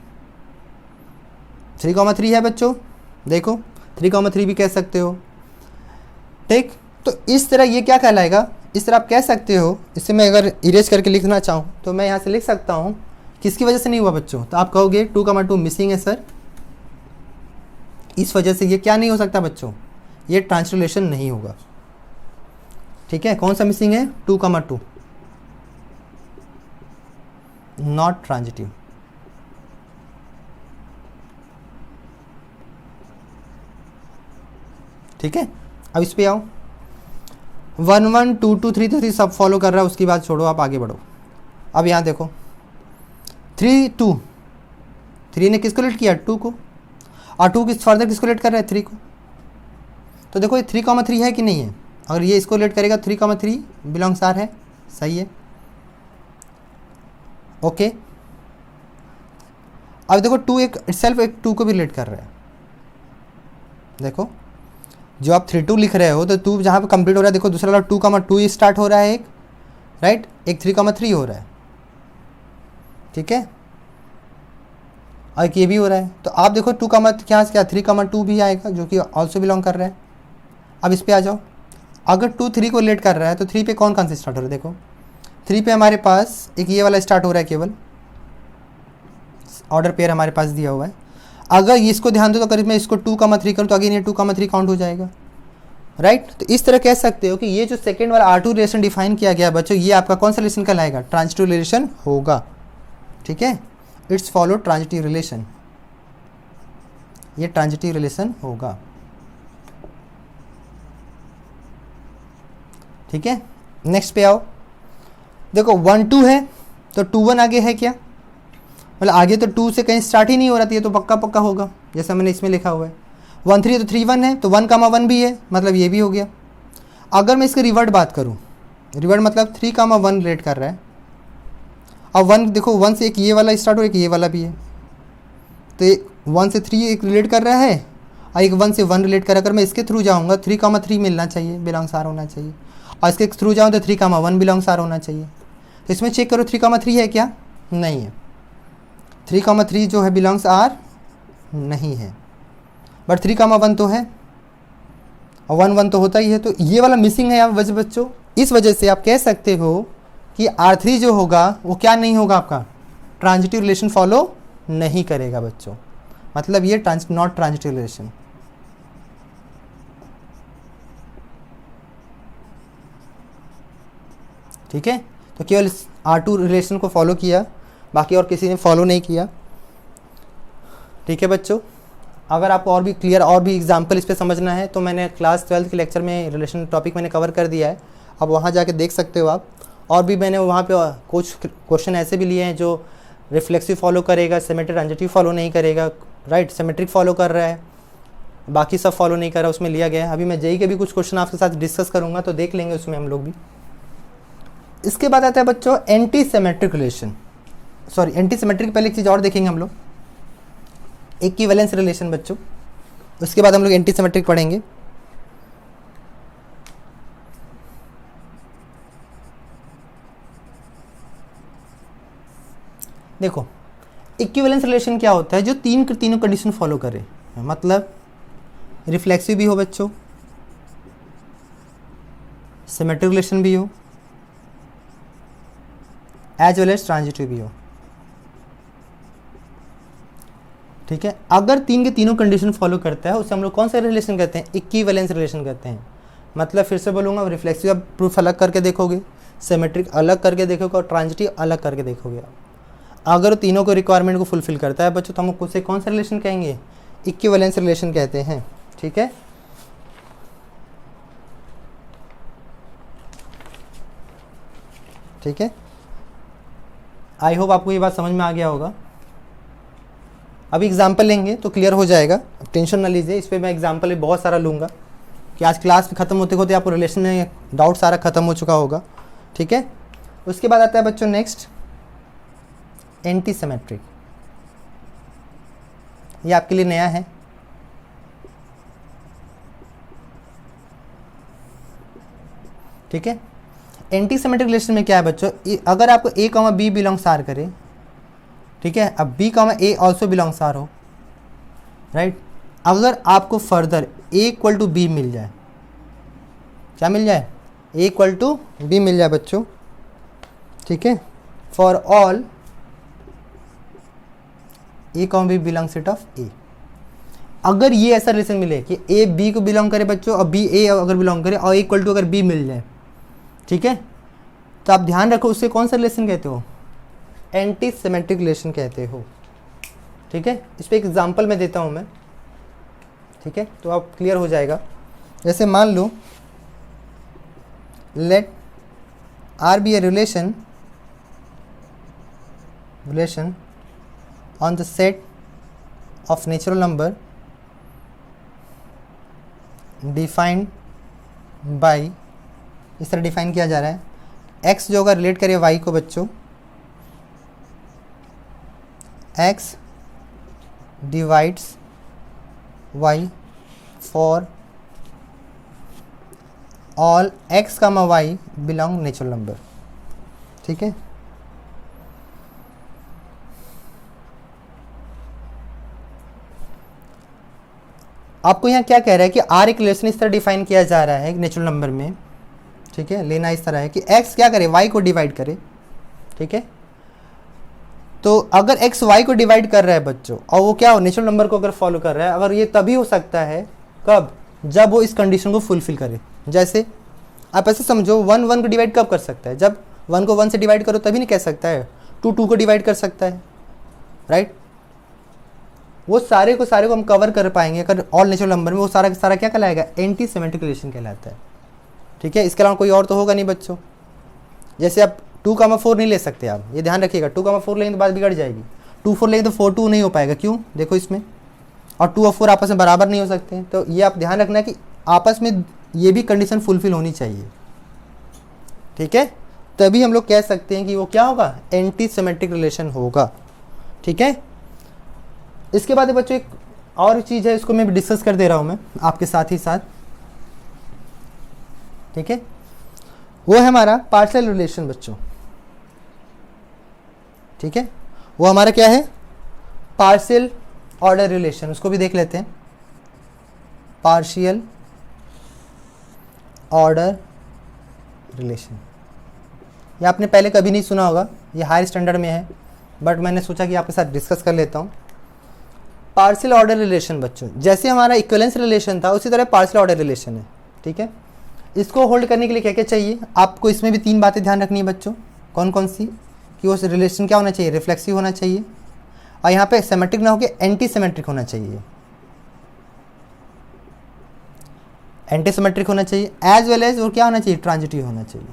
है बच्चों, देखो 3,3 भी कह सकते हो, ठीक। तो इस तरह ये क्या कहलाएगा, इस तरह आप कह सकते हो। इसे मैं अगर इरेज करके लिखना चाहूँ तो मैं यहाँ से लिख सकता हूँ, किसकी वजह से नहीं हुआ बच्चों? तो आप कहोगे 2,2 मिसिंग है सर, इस वजह से ये क्या नहीं हो सकता बच्चों, ये ट्रांसलेशन नहीं होगा, ठीक है। कौन सा मिसिंग है? 2,2 नॉट ट्रांजिटिव, ठीक है। अब इस पे आओ, 1 1 2 2 3 3 सब फॉलो कर रहा है, उसकी बात छोड़ो, आप आगे बढ़ो। अब यहाँ देखो 3 2, 3 ने किसको लेट किया? 2 को, और 2 किस फर्दर किसको लेट कर रहा है? 3 को। तो देखो ये 3,3 है कि नहीं है? अगर ये इसको लेट करेगा 3,3 बिलोंग्स आर है, सही है, ओके। अब देखो 2 एक इटसेल्फ एक 2 को भी लेट कर रहा है। देखो जो आप 3 2 लिख रहे हो, तो 2 जहाँ पे कंप्लीट हो रहा है, देखो दूसरा वाला 2,2 स्टार्ट हो रहा है एक, राइट, एक 3,3 हो रहा है, ठीक है, और ये भी हो रहा है। तो आप देखो 2 का मत क्या 3,2 भी आएगा, जो कि ऑल्सो बिलोंग कर रहा है। अब इस पे आ जाओ, अगर 2 3 को लेट कर रहा है तो 3 पे कौन से स्टार्ट हो रहा है? देखो 3 पे हमारे पास एक ये वाला स्टार्ट हो रहा है, केवल ऑर्डर पेयर हमारे पास दिया हुआ है। अगर इसको ध्यान दो, तो अगर मैं इसको 2,3 करूँ तो अगेन ये 2,3 काउंट हो जाएगा, राइट। तो इस तरह कह सकते हो कि ये जो सेकेंड वाला R2 रिलेशन डिफाइन किया गया बच्चों, ये आपका कौन सा रिलेशन कहलाएगा? ट्रांजिटिव रिलेशन होगा, ठीक है। इट्स फॉलो ट्रांजिटिव रिलेशन, ये ट्रांजिटिव रिलेशन होगा, ठीक है। नेक्स्ट पे आओ, देखो 1 2 है तो 2 1 आगे है क्या? मतलब आगे तो 2 से कहीं स्टार्ट ही नहीं हो रहा था, ये तो पक्का पक्का होगा, जैसा मैंने इसमें लिखा हुआ है। 1 3 तो 3 1 है, तो 1,1 भी है, मतलब ये भी हो गया। अगर मैं इसके रिवर्ट बात करूँ, रिवर्ट मतलब 3,1 रिलेट कर रहा है। अब 1 देखो 1 से एक ये वाला स्टार्ट हो, एक ये वाला भी है, तो 1 से 3 एक रिलेट कर रहा है, और एक 1 से 1 रिलेट कर रहा है। अगर मैं इसके थ्रू जाऊँगा 3,3 मिलना चाहिए, बिलोंग्स आर होना चाहिए, और इसके थ्रू जाऊँ तो 3,1 बिलोंग्स आर होना चाहिए। तो इसमें चेक करो 3,3 है क्या? नहीं है, 3,3 जो है बिलोंग्स आर नहीं है, बट 3,1 तो है, और 1 1 तो होता ही है, तो ये वाला मिसिंग है यहाँ वजह बच्चों। इस वजह से आप कह सकते हो कि R3 जो होगा वो क्या नहीं होगा, आपका ट्रांजिटिव रिलेशन फॉलो नहीं करेगा बच्चों, मतलब ये नॉट ट्रांजिटिव रिलेशन, ठीक है। तो केवल R2 रिलेशन को फॉलो किया, बाकी और किसी ने फॉलो नहीं किया, ठीक है बच्चों। अगर आपको और भी क्लियर और भी एग्जाम्पल इस पर समझना है तो मैंने क्लास 12 के लेक्चर में रिलेशन टॉपिक मैंने कवर कर दिया है, अब वहाँ जाके देख सकते हो आप। और भी मैंने वहाँ पे कुछ क्वेश्चन ऐसे भी लिए हैं जो रिफ्लेक्सिव फॉलो करेगा, सिमेट्रिक ट्रांजिटिव फॉलो नहीं करेगा, राइट, सिमेट्रिक फॉलो कर रहा है, बाकी सब फॉलो नहीं कर रहा, उसमें लिया गया है। अभी मैं जेई के भी कुछ क्वेश्चन आपके साथ डिस्कस करूँगा, तो देख लेंगे उसमें हम लोग भी। इसके बाद आता है बच्चों anti symmetric relation, sorry anti symmetric पहले एक चीज़ और देखेंगे हम लोग, इक्विवेलेंस रिलेशन बच्चों, उसके बाद हम लोग एंटी सिमेट्रिक पढ़ेंगे। देखो इक्विवेलेंस रिलेशन क्या होता है? जो तीनों कंडीशन फॉलो करे, मतलब रिफ्लेक्सिव भी हो बच्चों, सिमेट्रिक रिलेशन भी हो, एज वेल एज ट्रांजिटिव भी हो, ठीक है। अगर तीनों कंडीशन फॉलो करता है उसे हम लोग कौन सा रिलेशन कहते हैं? इक्विवेलेंस रिलेशन कहते हैं। मतलब फिर से बोलूँगा, रिफ्लेक्सिव आप प्रूफ अलग करके देखोगे, सिमेट्रिक अलग करके देखोगे, और ट्रांजिटिव अलग करके देखोगे। अगर तीनों को रिक्वायरमेंट को फुलफिल करता है बच्चों, तो हम उसे कौन सा रिलेशन कहेंगे? इक्विवेलेंस रिलेशन कहते हैं, ठीक है। ठीक है, आई होप आपको ये बात समझ में आ गया होगा। अभी एग्जाम्पल लेंगे तो क्लियर हो जाएगा, टेंशन ना लीजिए, इस पर मैं एग्जाम्पल भी बहुत सारा लूँगा कि आज क्लास खत्म होते होते आपको रिलेशन में डाउट सारा खत्म हो चुका होगा। ठीक है, उसके बाद आता है बच्चों नेक्स्ट एंटी सिमेट्रिक। ये आपके लिए नया है। ठीक है, एंटी सिमेट्रिक रिलेशन में क्या है बच्चों, अगर आपको A comma B belongs R करे, ठीक है, अब B comma A also belongs R हो, राइट, अगर आपको further A equal to B मिल जाए, क्या मिल जाए, ए इक्वल टू बी मिल जाए बच्चों, ठीक है, for all A comma B belong set of A, अगर ये ऐसा रिलेशन मिले कि ए बी को बिलोंग करे बच्चों और बी ए अगर बिलोंग करे और इक्वल टू अगर बी मिल जाए, ठीक है, तो आप ध्यान रखो उससे कौन सा रिलेशन कहते हो, एंटी सिमेट्रिक रिलेशन कहते हो। ठीक है, इस पर एग्जांपल मैं देता हूँ मैं, ठीक है, तो आप क्लियर हो जाएगा। जैसे मान लो let R be a relation on the set of natural number defined by, इस तरह डिफाइन किया जा रहा है, x जो होगा रिलेट करिए y को बच्चों, x divides y for all x comma y belong natural number. ठीक है, आपको यहाँ क्या कह रहा है कि r एक रिलेशन इस तरह डिफाइन किया जा रहा है नेचुरल नंबर में, ठीक है, लेना इस तरह है कि x क्या करे, y को डिवाइड करे। ठीक है, तो अगर x y को डिवाइड कर रहा है बच्चों और वो क्या हो, नेचुरल नंबर को अगर फॉलो कर रहा है, अगर ये तभी हो सकता है कब, जब वो इस कंडीशन को फुलफिल करे। जैसे आप ऐसे समझो 1 1 को डिवाइड कब कर सकता है, जब 1 को 1 से डिवाइड करो तभी नहीं कह सकता है, 2 2 को डिवाइड कर सकता है, राइट, वो सारे को हम कवर कर पाएंगे अगर ऑल नेचुरल नंबर में, वो सारा का सारा क्या कहलाएगा, एंटी सिमेट्रिक रिलेशन कहलाता है। ठीक है, इसके अलावा कोई और तो होगा नहीं बच्चों। जैसे आप 2,4 नहीं ले सकते, आप ये ध्यान रखिएगा, 2,4 लेंगे तो बात बिगड़ जाएगी, 2 4 लेंगे तो 4 2 नहीं हो पाएगा, क्यों, देखो इसमें, और 2 और 4 आपस में बराबर नहीं हो सकते, तो ये आप ध्यान रखना कि आपस में ये भी कंडीशन फुलफिल होनी चाहिए। ठीक है, तभी हम लोग कह सकते हैं कि वो क्या होगा, एंटी सिमेट्रिक रिलेशन होगा। ठीक है, इसके बाद बच्चों एक और चीज़ है, इसको मैं डिस्कस कर दे रहा हूँ मैं आपके साथ ही साथ। ठीक है, वो है हमारा पार्शियल रिलेशन बच्चों। ठीक है, वो हमारा क्या है, पार्शियल ऑर्डर रिलेशन, उसको भी देख लेते हैं। पार्शियल ऑर्डर रिलेशन, ये आपने पहले कभी नहीं सुना होगा, ये हायर स्टैंडर्ड में है, बट मैंने सोचा कि आपके साथ डिस्कस कर लेता हूँ। पार्शियल ऑर्डर रिलेशन बच्चों, जैसे हमारा इक्विवेलेंस रिलेशन था उसी तरह पार्शियल ऑर्डर रिलेशन है। ठीक है, इसको होल्ड करने के लिए क्या क्या चाहिए आपको, इसमें भी 3 बातें ध्यान रखनी है बच्चों। कौन कौन सी, कि वो रिलेशन क्या होना चाहिए, रिफ्लेक्सिव होना चाहिए, और यहाँ पे सिमेट्रिक ना होकर एंटी सिमेट्रिक होना चाहिए, एंटी सिमेट्रिक होना चाहिए, एज वेल एज वो क्या होना चाहिए, ट्रांजिटिव होना चाहिए।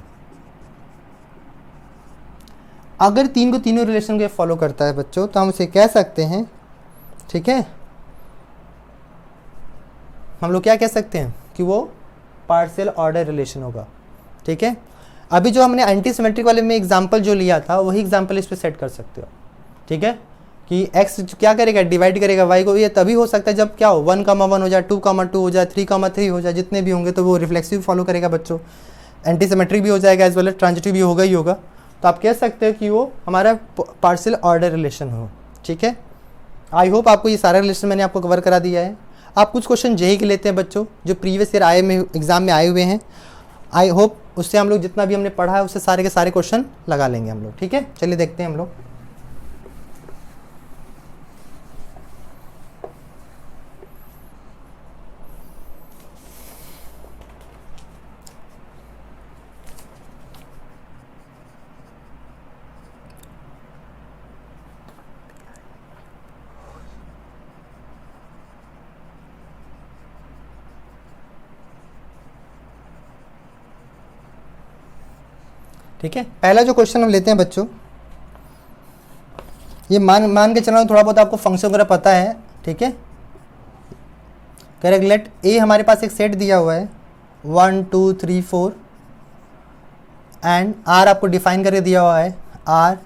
अगर तीनों रिलेशन को फॉलो करता है बच्चों तो हम उसे कह सकते हैं, ठीक है, हम लोग क्या कह सकते हैं कि वो पार्शियल ऑर्डर रिलेशन होगा। ठीक है, अभी जो हमने एंटी सिमेट्रिक वाले में एग्जांपल जो लिया था वही एग्जांपल इस पे सेट कर सकते हो। ठीक है, कि x क्या करेगा, डिवाइड करेगा y को, ये तभी हो सकता है जब क्या हो, 1,1 हो जाए, 2,2 हो जाए, 3,3 हो जाए, जितने भी होंगे तो वो रिफ्लेक्सिव फॉलो करेगा बच्चों, एंटी सिमेट्रिक भी हो जाएगा, एज वेल एज ट्रांजिटिव भी होगा ही होगा। तो आप कह सकते हो कि वो हमारा पार्शियल ऑर्डर रिलेशन हो। ठीक है, आई होप आपको ये सारा रिलेशन मैंने आपको कवर करा दिया है। आप कुछ क्वेश्चन जेई के लेते हैं बच्चों, जो प्रीवियस ईयर एग्जाम में आए हुए हैं, आई होप उससे हम लोग जितना भी हमने पढ़ा है उससे सारे के सारे क्वेश्चन लगा लेंगे हम लोग। ठीक है, चलिए देखते हैं हम लोग। ठीक है, पहला जो क्वेश्चन हम लेते हैं बच्चों, ये मान के चलना, थोड़ा बहुत आपको फंक्शन वगैरह पता है, ठीक है। करेक्ट, लेट ए हमारे पास एक सेट दिया हुआ है 1 2 3 4 एंड आर आपको डिफाइन करके दिया हुआ है, R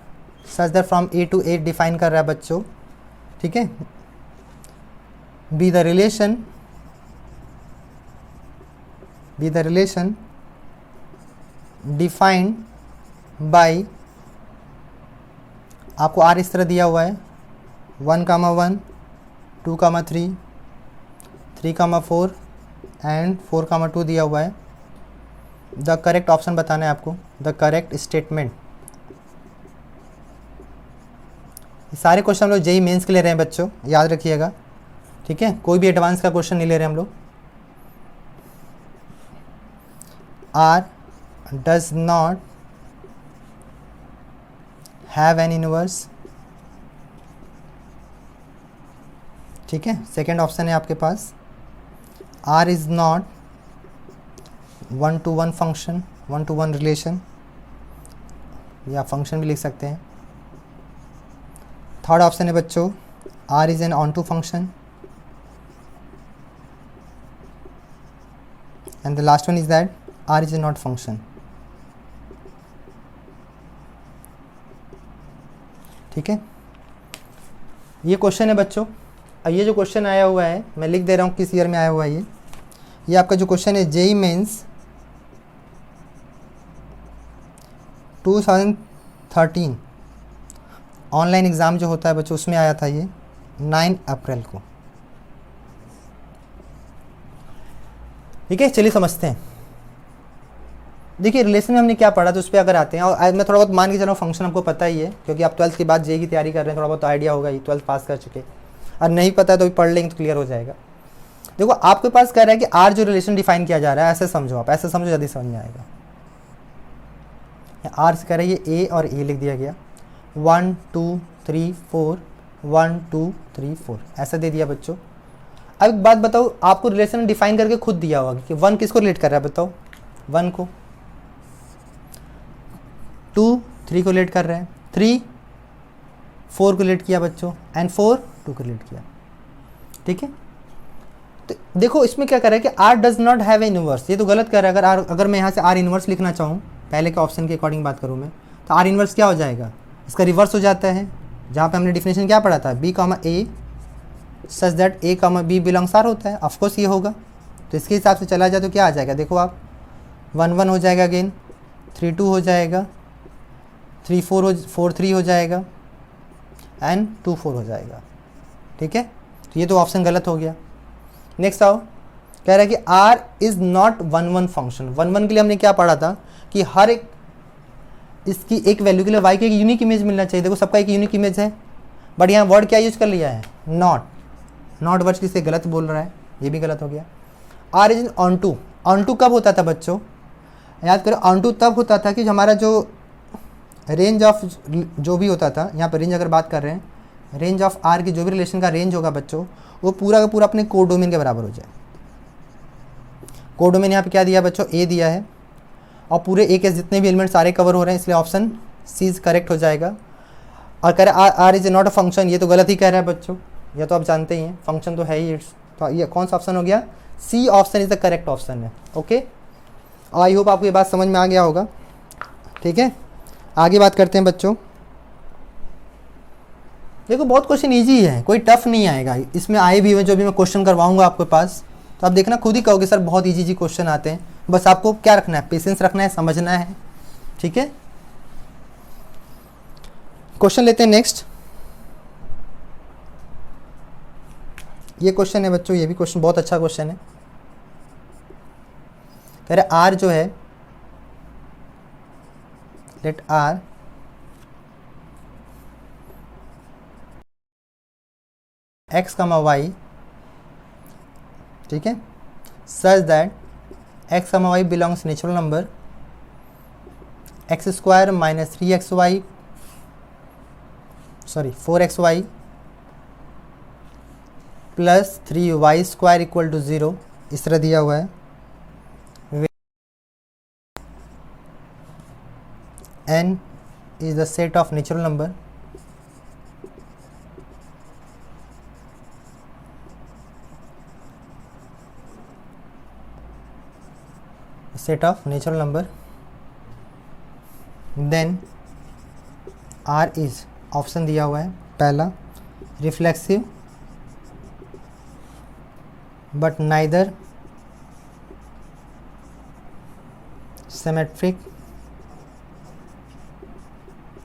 such that from A to A define कर रहा है बच्चों, ठीक है। Be the relation defined by, आपको आर इस तरह दिया हुआ है 1,1 2,3 3,4 एंड 4,2 दिया हुआ है। द करेक्ट ऑप्शन बताना है आपको, द करेक्ट स्टेटमेंट। सारे क्वेश्चन हम लोग जेई मेंस के ले रहे हैं बच्चों, याद रखिएगा, ठीक है। कोई भी एडवांस का क्वेश्चन नहीं ले रहे हम लोग। R does not have an inverse, ठीक है। सेकेंड ऑप्शन है आपके पास, R is not 1-to-1 function, 1-to-1 relation, या फंक्शन भी लिख सकते हैं। थर्ड ऑप्शन है बच्चों, R is an onto function, and the last one is that R is a not function, ठीक है। ये क्वेश्चन है बच्चों। ये जो क्वेश्चन आया हुआ है मैं लिख दे रहा हूँ किस ईयर में आया हुआ है ये आपका जो क्वेश्चन है जेई मेंस 2013 ऑनलाइन एग्ज़ाम जो होता है बच्चों उसमें आया था ये 9 अप्रैल को, ठीक है। चलिए समझते हैं। देखिए रिलेशन में हमने क्या पढ़ा तो उस पर अगर आते हैं, और मैं थोड़ा बहुत मान के चल रहा हूँ फंक्शन आपको पता ही है क्योंकि आप 12th के बाद जेई की तैयारी कर रहे हैं, थोड़ा बहुत आइडिया होगा ही, 12th पास कर चुके, और नहीं पता है तो भी पढ़ लेंगे तो क्लियर हो जाएगा। देखो आपके पास कह रहा है कि आर जो रिलेशन डिफाइन किया जा रहा है, ऐसे समझो, आप ऐसे समझो जल्दी समझ में आएगा। आर से कह रहा है ये ए और ए लिख दिया गया, 1 2 3 4 1 2 3 4 ऐसा दे दिया बच्चों। अब एक बात बताओ, आपको रिलेशन डिफाइन करके खुद दिया होगा कि 1 किसको रिलेट कर रहा है, बताओ 1 को, 2 3 को रिलेट कर रहा है, 3 4 को रिलेट किया बच्चों, एंड 4 2 को रिलेट किया, ठीक है। तो देखो इसमें क्या कर रहा है कि R does not have a inverse, ये तो गलत कर रहा है। अगर मैं यहाँ से आर इनवर्स लिखना चाहूँ, पहले के ऑप्शन के अकॉर्डिंग बात करूँ मैं, तो आर इनवर्स क्या हो जाएगा, इसका रिवर्स हो जाता है। जहाँ पे हमने डिफिनेशन क्या पढ़ा था, B comma A such that A comma B belongs R होता है, ऑफकोर्स ये होगा। तो इसके हिसाब से चला जाए तो क्या आ जाएगा, देखो आप 1 1 हो जाएगा, अगेन 3 2 हो जाएगा, 3 4 3 हो जाएगा, एंड 2 4 हो जाएगा, ठीक है। तो ये तो ऑप्शन गलत हो गया। नेक्स्ट आओ, कह रहा है कि आर इज़ नॉट 1-1 फंक्शन। 1-1 के लिए हमने क्या पढ़ा था कि हर एक इसकी एक वैल्यू के लिए वाई की एक यूनिक इमेज मिलना चाहिए। देखो सबका एक यूनिक इमेज है, बट यहाँ वर्ड क्या यूज कर लिया है, नॉट वर्ड से गलत बोल रहा है, ये भी गलत हो गया। आर इज ऑन टू कब होता था बच्चों, याद करो, ऑन टू तब होता था कि हमारा जो रेंज ऑफ जो भी होता था, यहाँ पर रेंज अगर बात कर रहे हैं, रेंज ऑफ आर की जो भी रिलेशन का रेंज होगा बच्चों, वो पूरा का पूरा अपने कोड डोमेन के बराबर हो जाए। कोड डोमेन यहाँ पे क्या दिया बच्चों, ए दिया है, और पूरे ए के जितने भी एलिमेंट सारे कवर हो रहे हैं, इसलिए ऑप्शन सी करेक्ट हो जाएगा। और कह रहा है R is not a function, ये तो गलत ही कह रहा है बच्चों, ये तो आप जानते ही हैं फंक्शन तो है ही। तो ये कौन सा ऑप्शन हो गया, C option is the correct option है। ओके, आई होप आपको ये बात समझ में आ गया होगा, ठीक है। आगे बात करते हैं बच्चों। देखो बहुत क्वेश्चन इजी है, कोई टफ नहीं आएगा इसमें, आए भी हुए जो भी मैं क्वेश्चन करवाऊंगा आपके पास, तो आप देखना खुद ही कहोगे सर बहुत इजी क्वेश्चन आते हैं। बस आपको क्या रखना है, पेशेंस रखना है, समझना है, ठीक है। क्वेश्चन लेते हैं नेक्स्ट। ये क्वेश्चन है बच्चों, ये भी क्वेश्चन बहुत अच्छा क्वेश्चन है। कह रहे आर जो है, let R x comma y, ठीक है, such that x comma y belongs natural number x square minus 3xy, sorry 4xy plus 3y square equal to 0, इस तरह दिया हुआ है। n is the set of natural number then R is option दिया हुआ है पहला reflexive but neither symmetric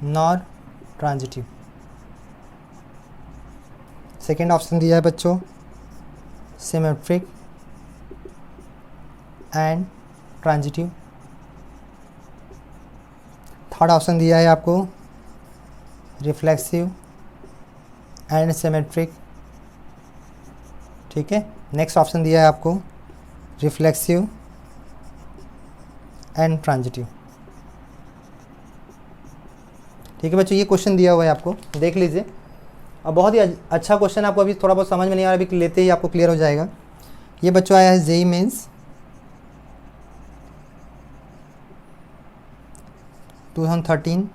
nor transitive. Second option दिया है बच्चों symmetric and transitive. Third option दिया है आपको रिफ्लेक्सिव एंड सिमेट्रिक। ठीक है, नेक्स्ट ऑप्शन दिया है आपको रिफ्लेक्सिव एंड ट्रांजिटिव। ठीक है बच्चों, ये क्वेश्चन दिया हुआ है आपको, देख लीजिए। अब बहुत ही अच्छा क्वेश्चन, आपको अभी थोड़ा बहुत समझ में नहीं आ रहा, अभी लेते ही आपको क्लियर हो जाएगा। ये बच्चों आया है जेईई मेंस 2013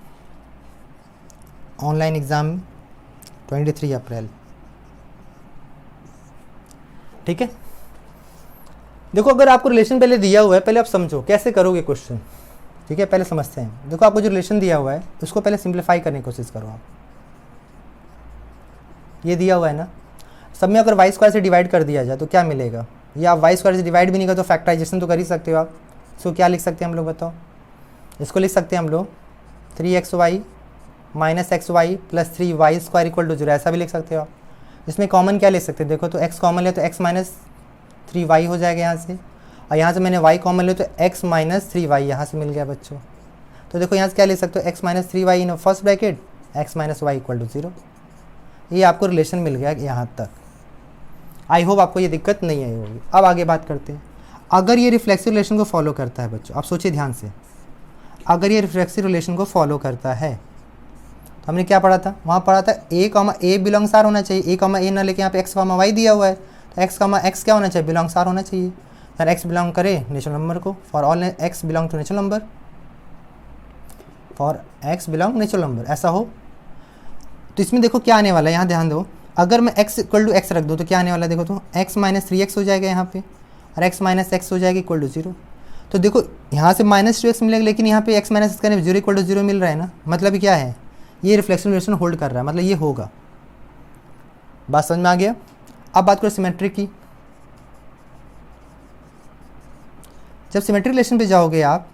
ऑनलाइन एग्ज़ाम 23 अप्रैल। ठीक है, देखो अगर आपको रिलेशन पहले दिया हुआ है, पहले आप समझो कैसे करोगे क्वेश्चन। ठीक है, पहले समझते हैं। देखो आपको जो रिलेशन दिया हुआ है उसको पहले सिंप्लीफाई करने की कोशिश करो आप। ये दिया हुआ है ना, सब में अगर वाई स्क्वायर से डिवाइड कर दिया जाए तो क्या मिलेगा, या आप वाई स्क्वायर से डिवाइड भी नहीं कर तो फैक्टराइजेशन तो कर ही सकते हो आप। इसको क्या लिख सकते हैं हम लोग बताओ, इसको लिख सकते हैं हम लोग 3xy minus XY plus 3y square equal to 0, ऐसा भी लिख सकते हो आप। इसमें कॉमन क्या ले सकते हैं, देखो तो x कॉमन ले तो x माइनस 3y हो जाएगा यहाँ से, और यहाँ से मैंने y कॉमन ले तो x माइनस 3y यहाँ से मिल गया बच्चों। तो देखो यहाँ से क्या ले सकते हो x minus 3y in first bracket x minus y equal to 0। ये आपको रिलेशन मिल गया यहाँ तक। आई होप आपको ये दिक्कत नहीं आई होगी। अब आगे बात करते हैं, अगर ये रिफ्लेक्सिव रिलेशन को फॉलो करता है बच्चों, आप सोचिए ध्यान से, अगर ये रिफ्लेक्सिव रिलेशन को फॉलो करता है तो हमने क्या पढ़ा था, वहाँ पढ़ा था a बिलोंग्स आर होना चाहिए। a ना लेके यहाँ पे x y दिया हुआ है, तो x क्या होना चाहिए, बिलोंग्स आर होना चाहिए। अगर x बिलोंग करे नेचुरल नंबर को, for all x belong to natural number, for x belong natural number, ऐसा हो। तो इसमें देखो क्या आने वाला है, यहाँ ध्यान दो। अगर मैं x इक्वल टू एक्स रख दूँ तो क्या आने वाला है, देखो तो x माइनस 3x हो जाएगा यहाँ पे, और x माइनस एक्स हो जाएगा इक्वल टू 0। तो देखो यहाँ से माइनस 2x मिलेगा, लेकिन यहाँ पे x माइनस एक्स का 0 इक्वल टू 0 मिल रहा है ना, मतलब क्या है, ये रिफ्लेक्शन रिलेशन होल्ड कर रहा है, मतलब ये होगा। बात समझ में आ गया। अब बात करो सिमेट्रिक की। जब सिमेट्रिक रिलेशन पे जाओगे आप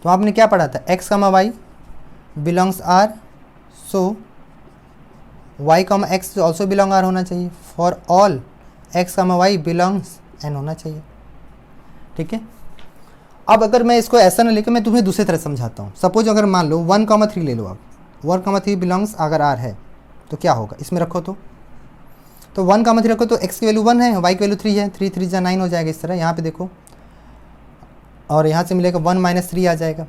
तो आपने क्या पढ़ा था, x comma y belongs R, so y comma x also belong R होना चाहिए, for all x comma y belongs n होना चाहिए। ठीक है, अब अगर मैं इसको ऐसा ना लेकर मैं तुम्हें दूसरी तरह समझाता हूँ। सपोज अगर मान लो 1,3 ले लो आप, 1,3 बिलोंग्स अगर r है तो क्या होगा, इसमें रखो तो 1,3 रखो तो x की वैल्यू 1 है, y की वैल्यू 3 है, 3 3 जा 9 हो जाएगा इस तरह, यहाँ पे देखो, और यहाँ से मिलेगा 1 माइनस 3 आ जाएगा।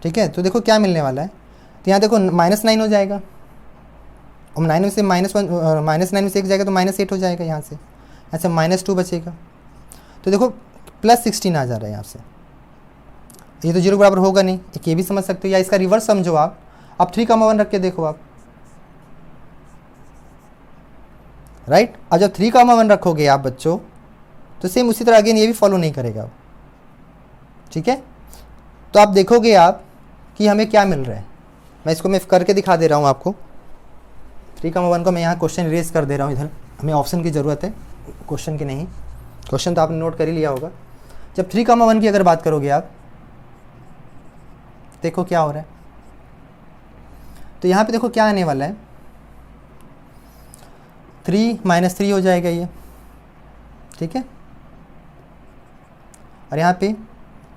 ठीक है, तो देखो क्या मिलने वाला है, तो यहाँ देखो -9 हो जाएगा, और 9 में से -9 में से 1 जाएगा तो -8 हो जाएगा यहाँ से, ऐसे -2 बचेगा। तो देखो +16 आ जा रहा है यहाँ से, ये तो 0 बराबर होगा नहीं, एक ये भी समझ सकते हो, या इसका रिवर्स समझो आप। अब 3,1 रख के देखो आप, राइट। और जब 3,1 रखोगे आप बच्चों तो सेम उसी तरह अगेन ये भी फॉलो नहीं करेगा। ठीक है, तो आप देखोगे आप कि हमें क्या मिल रहा है। मैं करके दिखा दे रहा हूँ आपको। 3,1 को मैं यहाँ क्वेश्चन इरेज कर दे रहा हूँ, इधर हमें ऑप्शन की ज़रूरत है, क्वेश्चन की नहीं। क्वेश्चन तो आपने नोट कर ही लिया होगा। जब 3,1 की अगर बात करोगे आप, देखो क्या हो रहा है, तो यहाँ पे देखो क्या आने वाला है, 3 माइनस 3 हो जाएगा ये। ठीक है, और यहाँ पे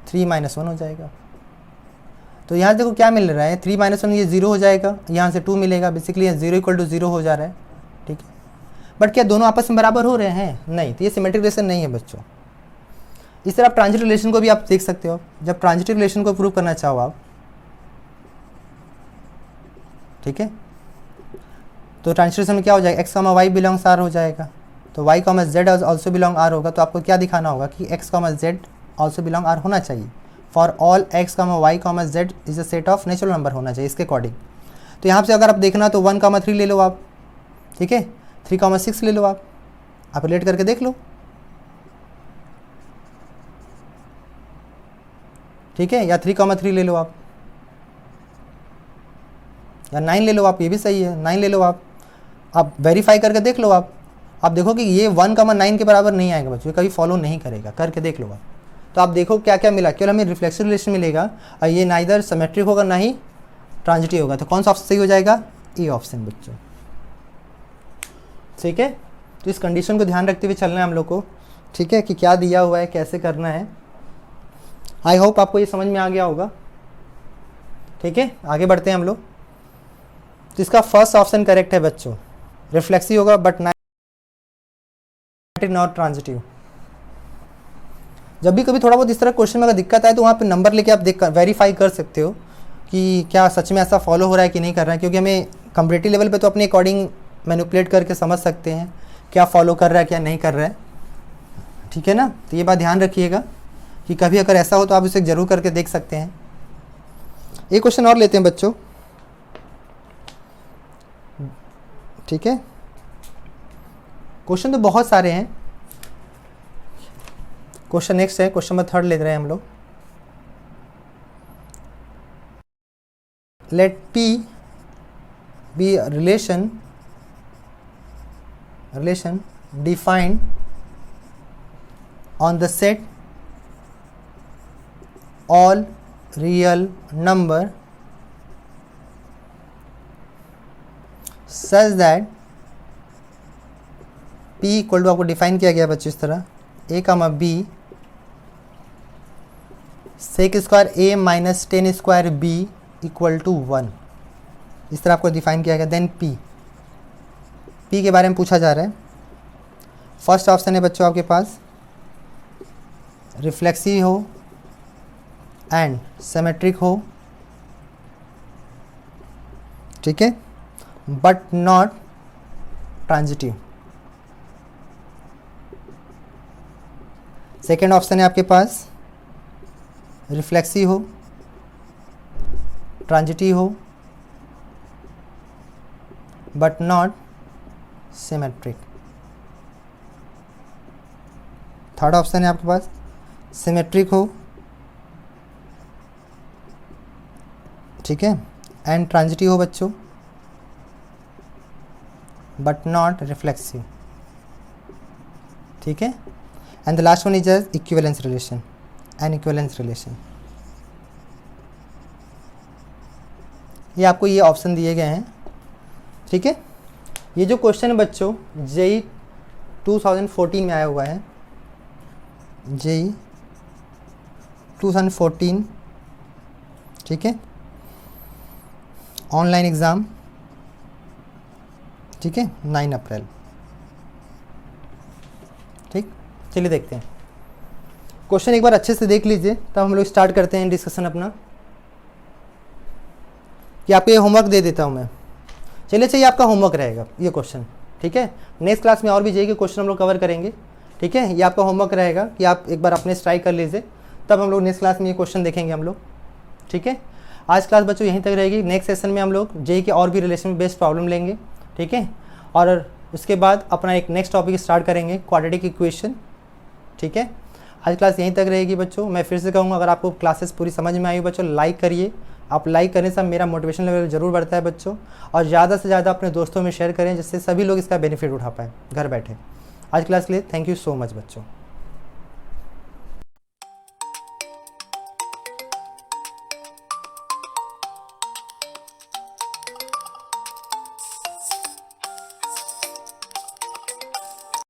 3 माइनस 1 हो जाएगा। तो यहाँ देखो क्या मिल रहा है, 3 माइनस 1 ये 0 हो जाएगा, यहाँ से 2 मिलेगा, बेसिकली यहाँ 0 इक्वल टू 0 हो जा रहा है। ठीक है, बट क्या दोनों आपस में बराबर हो रहे हैं, नहीं, तो ये सिमेट्रिक रिलेशन नहीं है बच्चों। इस तरह आप ट्रांजिटिव रिलेशन को भी आप देख सकते हो, जब ट्रांजिटिव रिलेशन को प्रूव करना चाहो आप। ठीक है, तो ट्रांजिटिव रिलेशन में क्या हो जाएगा, x comma y belongs R हो जाएगा, तो y comma z also belong R होगा। तो आपको क्या दिखाना होगा कि x comma z also belong R होना चाहिए for all x, y, z is a set of natural number होना चाहिए इसके अकॉर्डिंग। तो यहाँ से अगर आप देखना तो 1, 3 ले लो आप, ठीक है, 3, 6 ले लो आप रिलेट करके देख लो, ठीक है, या 3, 3 ले लो आप, या 9 ले लो आप, ये भी सही है, 9 ले लो आप वेरीफाई करके देख लो आप देखो कि ये 1, 9 के बराबर नहीं आएगा बच्चों, कभी फॉलो नहीं करेगा, करके देख लो आप। तो आप देखो क्या क्या मिला, केवल हमें रिफ्लेक्सिव रिलेशन मिलेगा और ये नाइदर सिमेट्रिक होगा ना ही ट्रांजिटिव होगा। तो कौन सा ऑप्शन सही हो जाएगा? ए ऑप्शन बच्चों, ठीक है। तो इस कंडीशन को ध्यान रखते हुए चलना है हम लोग को, ठीक है, कि क्या दिया हुआ है, कैसे करना है। आई होप आपको ये समझ में आ गया होगा, ठीक है। आगे बढ़ते हैं हम लोग। तो इसका फर्स्ट ऑप्शन करेक्ट है बच्चों, रिफ्लेक्सिव होगा बट नॉट ट्रांजिटिव। जब भी कभी थोड़ा बहुत इस तरह क्वेश्चन में अगर दिक्कत आए तो वहाँ पे नंबर लेके आप देख वेरीफाई कर सकते हो कि क्या सच में ऐसा फॉलो हो रहा है कि नहीं कर रहा है, क्योंकि हमें कंपैरेटिव लेवल पे तो अपने अकॉर्डिंग मैनिपुलेट करके समझ सकते हैं क्या फॉलो कर रहा है क्या नहीं कर रहा है, ठीक है ना। तो ये बात ध्यान रखिएगा कि कभी अगर ऐसा हो तो आप इसे ज़रूर करके देख सकते हैं। एक क्वेश्चन और लेते हैं बच्चों, ठीक है। क्वेश्चन तो बहुत सारे हैं। क्वेश्चन नेक्स्ट है, क्वेश्चन नंबर 3 ले रहे हैं हम लोग। लेट P be a relation defined on the set all real number such that P equal to, आपको डिफाइन किया गया बच्चों इस तरह, a comma b sec square a minus 10 square b equal to 1, इस तरह आपको डिफाइन किया गया। देन P के बारे में पूछा जा रहा है। फर्स्ट ऑप्शन है बच्चों आपके पास रिफ्लेक्सिव हो एंड सिमेट्रिक हो, ठीक है, but not transitive. Second option है आपके पास रिफ्लेक्सिव हो, ट्रांजिटिव हो, but not symmetric. Third option है आपके पास सिमेट्रिक हो, ठीक है, एंड ट्रांजिटिव हो बच्चों, बट नॉट रिफ्लेक्सिव, ठीक है। And the last one is equivalence relation, N equivalence relation. ये आपको ये ऑप्शन दिए गए हैं, ठीक है। ये जो क्वेश्चन है बच्चों जेई 2014 में आया हुआ है, जेई 2014, ठीक है, ऑनलाइन एग्ज़ाम, ठीक है, 9 अप्रैल, ठीक। चलिए देखते हैं क्वेश्चन, एक बार अच्छे से देख लीजिए तब हम लोग स्टार्ट करते हैं डिस्कशन अपना। कि आपको ये होमवर्क दे देता हूँ मैं, चलिए चाहिए आपका होमवर्क रहेगा ये क्वेश्चन, ठीक है। नेक्स्ट क्लास में और भी जाइए क्वेश्चन हम लोग कवर करेंगे, ठीक है। ये आपका होमवर्क रहेगा कि आप एक बार अपने ट्राई कर लीजिए, तब हम लोग नेक्स्ट क्लास में ये क्वेश्चन देखेंगे हम लोग, ठीक है। आज क्लास बच्चों यहीं तक रहेगी। नेक्स्ट सेशन में हम लोग जेई के और भी रिलेशन बेस्ड प्रॉब्लम लेंगे, ठीक है, और उसके बाद अपना एक नेक्स्ट टॉपिक स्टार्ट करेंगे क्वाड्रेटिक इक्वेशन, ठीक है। आज क्लास यहीं तक रहेगी बच्चों। मैं फिर से कहूँगा अगर आपको क्लासेस पूरी समझ में आई हो बच्चों लाइक करिए, आप लाइक करने से मेरा मोटिवेशन लेवल ज़रूर बढ़ता है बच्चों, और ज़्यादा से ज़्यादा अपने दोस्तों में शेयर करें जिससे सभी लोग इसका बेनिफिट उठा पाएँ घर बैठे। आज क्लास के लिए थैंक यू सो मच बच्चों।